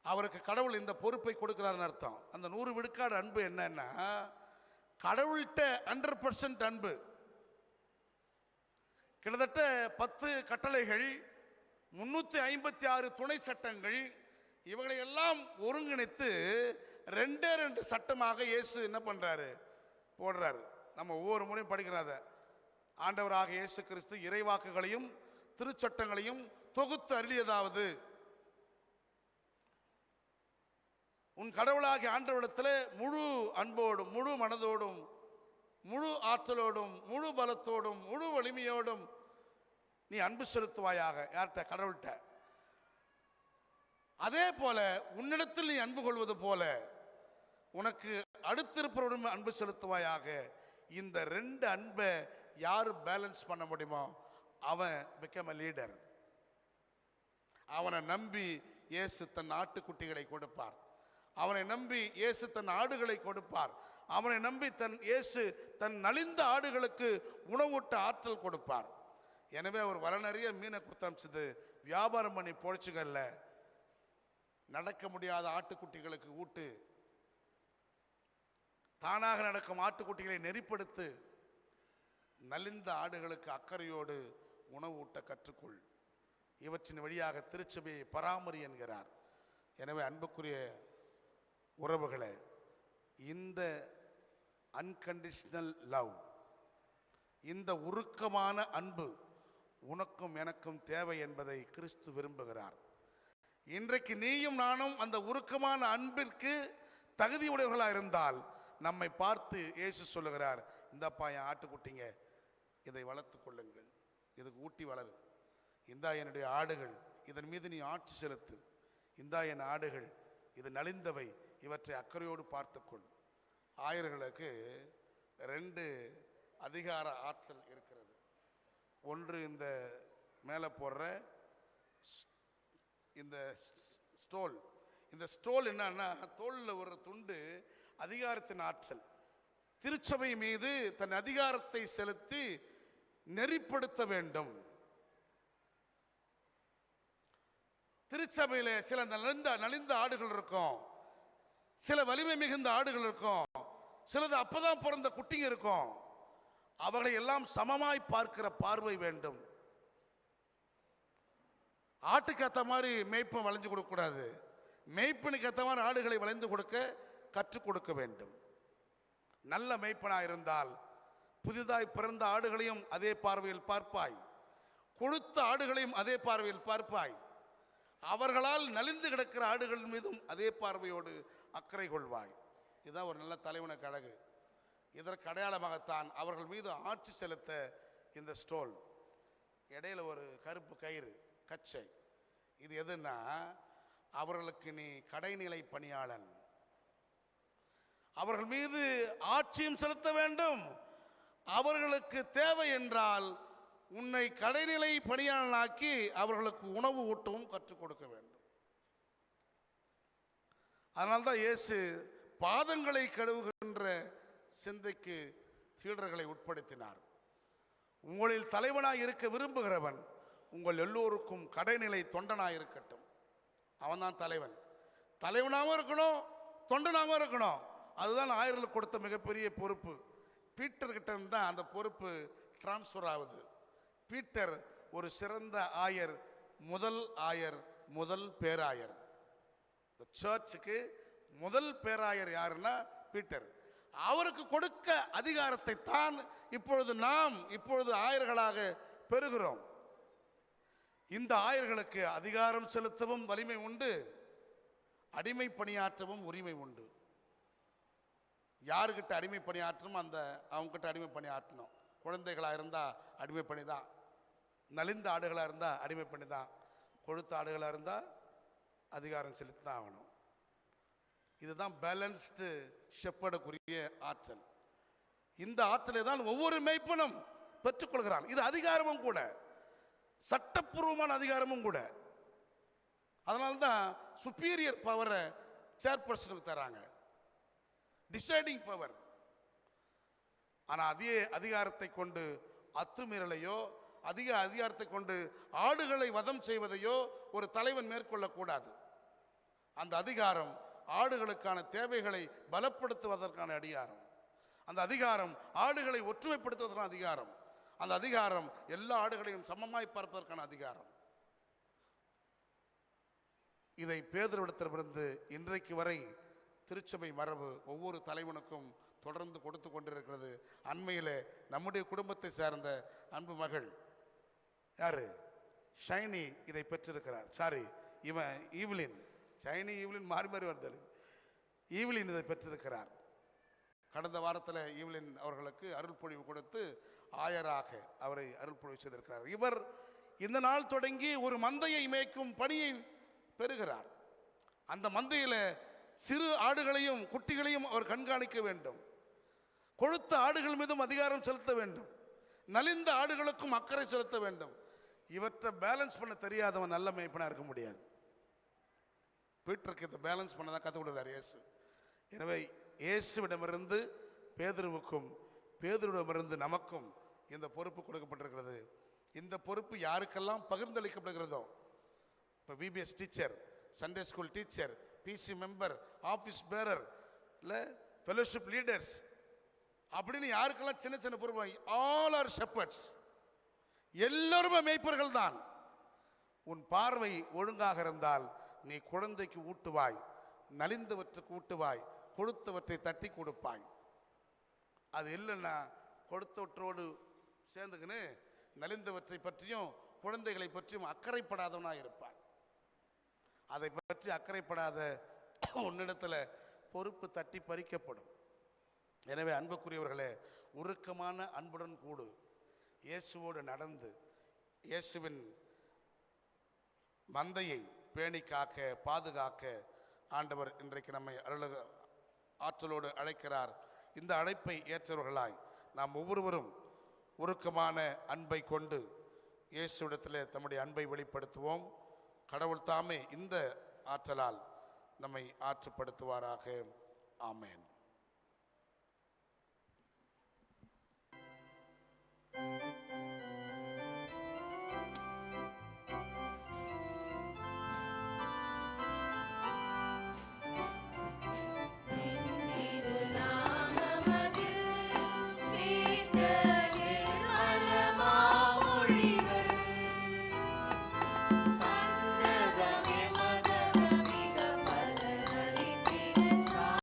அவருக்கு கடவுள் இந்த பொறுப்பை கொடுக்கிறார்னு அர்த்தம். அந்த 100 விழுக்காடு அன்பு என்னன்னா, கடவுள்கிட்ட 100% அன்பு. கிட்டத்தட்ட 10 கட்டளைகள், 356 துணை சட்டங்கள், இவங்களை எல்லாம் ஒருங்கிணைத்து 2 சட்டமாக இயேசு என்ன பண்றாரு, போடுறாரு. நம்ம ஒவ்வொரு முறையும் படிக்கிறத ஆண்டவராக இயேசு கிறிஸ்து இறைவாக்குகளையும் திருச்சட்டங்களையும் தொகுத்து அருளியதாவது, உன் கடவுளாகிய ஆண்டவரிடத்தில் முழு அன்போடும் முழு மனதோடும் முழு ஆற்றலோடும் முழு பலத்தோடும் முழு வலிமையோடும் நீ அன்பு செலுத்துவாயாக. யார்கிட்ட? கடவுள்கிட்ட. அதே போல உன்னிடத்தில் நீ அன்பு கொள்வது போல உனக்கு அடுத்திருப்பவரும் அன்பு செலுத்துவாயாக. இந்த 2 அன்பை யார் பேலன்ஸ் பண்ண முடியுமோ அவன் பிகம் a லீடர். அவனை நம்பி இயேசு தன் ஆட்டுக்குட்டிகளை கொடுப்பார். அவனை நம்பி இயேசு தன் ஆடுகளை கொடுப்பார். அவனை நம்பி இயேசு தன் நலிந்த ஆடுகளுக்கு உணவூட்ட ஆற்றல் கொடுப்பார். எனவே அவர் வர நிறைய மீனை கொடுத்து அமிச்சது வியாபாரம் பண்ணி பொழைச்சுக்கல்ல, நடக்க முடியாத ஆட்டுக்குட்டிகளுக்கு ஊட்டு, தானாக நடக்கும் ஆட்டுக்குட்டிகளை நெறிப்படுத்து, நலிந்த ஆடுகளுக்கு அக்கறையோடு உணவு ஊட்ட கற்றுக்கொள். இவற்றின் வழியாக திருச்சபையை பராமரி என்கிறார். எனவே அன்புக்குரிய உறவுகளே, இந்த அன்கண்டிஷனல் லவ், இந்த உருக்கமான அன்பு உனக்கும் எனக்கும் தேவை என்பதை கிறிஸ்து விரும்புகிறார். இன்றைக்கு நீயும் நானும் அந்த உருக்கமான அன்பிற்கு தகுதியுடையவர்களாக இருந்தால் நம்மை பார்த்து இயேசு சொல்லுகிறார், இந்தப்பா என் ஆட்டுக்குட்டிங்க, இதை வளர்த்து கொள்ளுங்கள், இதுக்கு ஊட்டி வளரு. இந்தா என்னுடைய ஆடுகள், இதன் மீது நீ ஆட்சி செலுத்து. இந்தா என் ஆடுகள், இது நலிந்தவை, இவற்றை அக்கறையோடு பார்த்துக்கொள். ஆயர்களுக்கு 2 அதிகார ஆற்றல் இருக்கிறது. ஒன்று இந்த மேலே போடுற இந்த ஸ்டோல். இந்த ஸ்டோல் என்னன்னா, தோளில் ஒரு துண்டு அதிகாரத்தின் ஆற்றல். திருச்சபை மீது தன் அதிகாரத்தை செலுத்தி நெறிப்படுத்த வேண்டும். திருச்சபையில் சில நலிந்த ஆடுகள் இருக்கும், சில வலிமை மிகுந்த ஆடுகள் இருக்கும், சிலது அப்பதான் பிறந்த குட்டிங்க இருக்கும். அவர்களை எல்லாம் சமமாய் பார்க்கிற பார்வை வேண்டும். ஆட்டுக்கு ஏற்ற மாதிரி மேய்ப்பன் வளைஞ்சு கொடுக்க கூடாது, மேய்ப்பனுக்கு ஏற்ற மாதிரி ஆடுகளை வளைந்து கொடுக்க கற்றுக் கொடுக்க வேண்டும். நல்ல மேய்ப்பனாக இருந்தால் புதிதாய் பிறந்த ஆடுகளையும் அதே பார்வையில் பார்ப்பாய், கொழுத்த ஆடுகளையும் அதே பார்வையில் பார்ப்பாய். அவர்களால் நலிந்து கிடக்கிற ஆடுகள் மீதும் அதே பார்வையோடு அக்கறை கொள்வாய். இதுதான் ஒரு நல்ல தலைவனுக்கு அழகு. இதற்கு அடையாளமாகத்தான் அவர்கள் மீது ஆட்சி செலுத்த இந்த ஸ்டோல், இடையில ஒரு கருப்பு கயிறு, கச்சை. இது எதுன்னா, அவர்களுக்கு நீ கடைநிலை பணியாளன், அவர்கள் மீது ஆட்சியும் செலுத்த வேண்டும், அவர்களுக்கு தேவை என்றால் உன்னை கடைநிலை பணியாளனாக்கி அவர்களுக்கு உணவு ஊட்டவும் கற்றுக் கொடுக்க வேண்டும். அதனால்தான் இயேசு பாதங்களை கழுவுகின்ற சிந்தைக்கு சீடர்களை உட்படுத்தினார். உங்களில் தலைவனாய் இருக்க விரும்புகிறவன் உங்கள் எல்லோருக்கும் கடைநிலை தொண்டனாய் இருக்கட்டும். அவன் தான் தலைவன். தலைவனாகவும் இருக்கணும், தொண்டனாகவும் இருக்கணும். அதுதான் ஆயர்களுக்கு கொடுத்த மிகப்பெரிய பொறுப்பு. பீட்டர்கிட்ட இருந்து தான் அந்த பொறுப்பு டிரான்ஸ்ஃபர் ஆகுது. பீட்டர் ஒரு சிறந்த ஆயர், முதல் பேராயர். சர்ச்சுக்கு முதல் பேராயர் யாருன்னா பீட்டர். அவருக்கு கொடுக்க அதிகாரத்தை தான் இப்பொழுது ஆயர்களாக பெறுகிறோம். இந்த ஆயர்களுக்கு அதிகாரம் செலுத்தவும் வலிமை உண்டு, அடிமை பணியாற்றவும் உரிமை உண்டு. யாருக்கிட்ட அடிமை பணியாற்றணும், அவங்க கிட்ட அடிமை பணியாற்றணும். குழந்தைகளாக இருந்தால் அடிமை பண்ணி தான், நலிந்த ஆடுகளாக இருந்தால் அடிமை பண்ணி தான், கொழுத்த ஆடுகளாக இருந்தால் அதிகாரம் செலுத்தி தான் ஆகணும். இதுதான் பேலன்ஸ்டு ஷெப்பர்டுக்குரிய ஆற்றல். இந்த ஆற்றலை தான் ஒவ்வொரு மேய்ப்பனும் பெற்றுக்கொள்கிறான். இது அதிகாரமும் கூட, சட்டப்பூர்வமான அதிகாரமும் கூட. அதனால்தான் சுப்பீரியர் பவரை சேர்பர்சனுக்கு தராங்க, டிசைடிங் பவர். ஆனால் அதே அதிகாரத்தை கொண்டு அத்துமீறலையோ, அதிக அதிகாரத்தை கொண்டு ஆடுகளை வதம் செய்வதையோ ஒரு தலைவன் மேற்கொள்ளக்கூடாது. அந்த அதிகாரம் ஆடுகளுக்கான தேவைகளை பலப்படுத்துவதற்கான அதிகாரம். அந்த அதிகாரம் ஆடுகளை ஒற்றுமைப்படுத்துவதற்கான அதிகாரம். அந்த அதிகாரம் எல்லா ஆடுகளையும் சமமாய் பார்ப்பதற்கான அதிகாரம். இதை பேதுருவிடத்திலிருந்து இன்றைக்கு வரை திருச்சபை மரபு ஒவ்வொரு தலைவனுக்கும் தொடர்ந்து கொடுத்து கொண்டிருக்கிறது. அண்மையில் நம்முடைய குடும்பத்தை சேர்ந்த அன்பு மகள் யாரு, ஷைனி, இதை பெற்றிருக்கிறார். ஈவ்லின் மாறி மாறி வந்தது. ஈவ்லின் இதை பெற்றிருக்கிறார். கடந்த வாரத்தில் ஈவ்லின் அவர்களுக்கு அருள்பொழிவு கொடுத்து ஆயராக அவரை அருள்பொழிவு செய்திருக்கிறார். இவர் இந்த நாள் தொடங்கி ஒரு மந்தையை மேய்க்கும் பணியை பெறுகிறார். அந்த மந்தையில் சிறு ஆடுகளையும் குட்டிகளையும் அவர் கண்காணிக்க வேண்டும். கொழுத்த ஆடுகள் மீதும் அதிகாரம் செலுத்த வேண்டும். நலிந்த ஆடுகளுக்கும் அக்கறை செலுத்த வேண்டும். இவற்றை பேலன்ஸ் பண்ண தெரியாதவன் நல்ல மேய்ப்பனா இருக்க முடியாது. பீட்டருக்கு இதை பேலன்ஸ் பண்ண தான் கற்றுக் கொடுக்குறார் இயேசு. எனவே இயேசுவிடமிருந்து பேதுருவுக்கும், பேதுருவிடமிருந்து நமக்கும் இந்த பொறுப்பு கொடுக்கப்பட்டிருக்கிறது. இந்த பொறுப்பு யாருக்கெல்லாம் பகிர்ந்தளிக்கப்படுகிறதோ, இப்போ VBS teacher, Sunday school teacher, PC member, office bearer, இல்லை ஃபெலோஷிப் லீடர்ஸ் அப்படின்னு யாருக்கெல்லாம் சின்ன சின்ன பொறுப்பு, ஆல் ஆர் ஷெப்பர்ட்ஸ், எல்லோருமே மேய்ப்பர்கள் தான். உன் பார்வை ஒழுங்காக இருந்தால் நீ குழந்தைக்கு ஊட்டுவாய், நலிந்தவற்றுக்கு ஊட்டுவாய், கொடுத்தவற்றை தட்டி கொடுப்பாய். அது இல்லைன்னா கொடுத்தவற்றோடு சேர்ந்துக்கின்னு நலிந்தவற்றை பற்றியும் குழந்தைகளை பற்றியும் அக்கறைப்படாதவனாக இருப்பாய். அதை பற்றி அக்கறைப்படாத உன்னிடத்தில் பொறுப்பு தட்டி பறிக்கப்படும். எனவே அன்புக்குரியவர்களே, உருக்கமான அன்புடன் கூடு, இயேசுவோடு நடந்து இயேசுவின் மந்தையை பேணி காக்க, பாதுகாக்க ஆண்டவர் இன்றைக்கு நம்மை ஆற்றலோடு அழைக்கிறார். இந்த அழைப்பை ஏற்றவர்களாய் நாம் ஒவ்வொருவரும் உருக்கமான அன்பை கொண்டு இயேசுவிடத்தில் தம்முடைய அன்பை வெளிப்படுத்துவோம். கடவுள் தாமே இந்த ஆற்றலால் நம்மை ஆற்றுப்படுத்துவாராக. ஆமென்.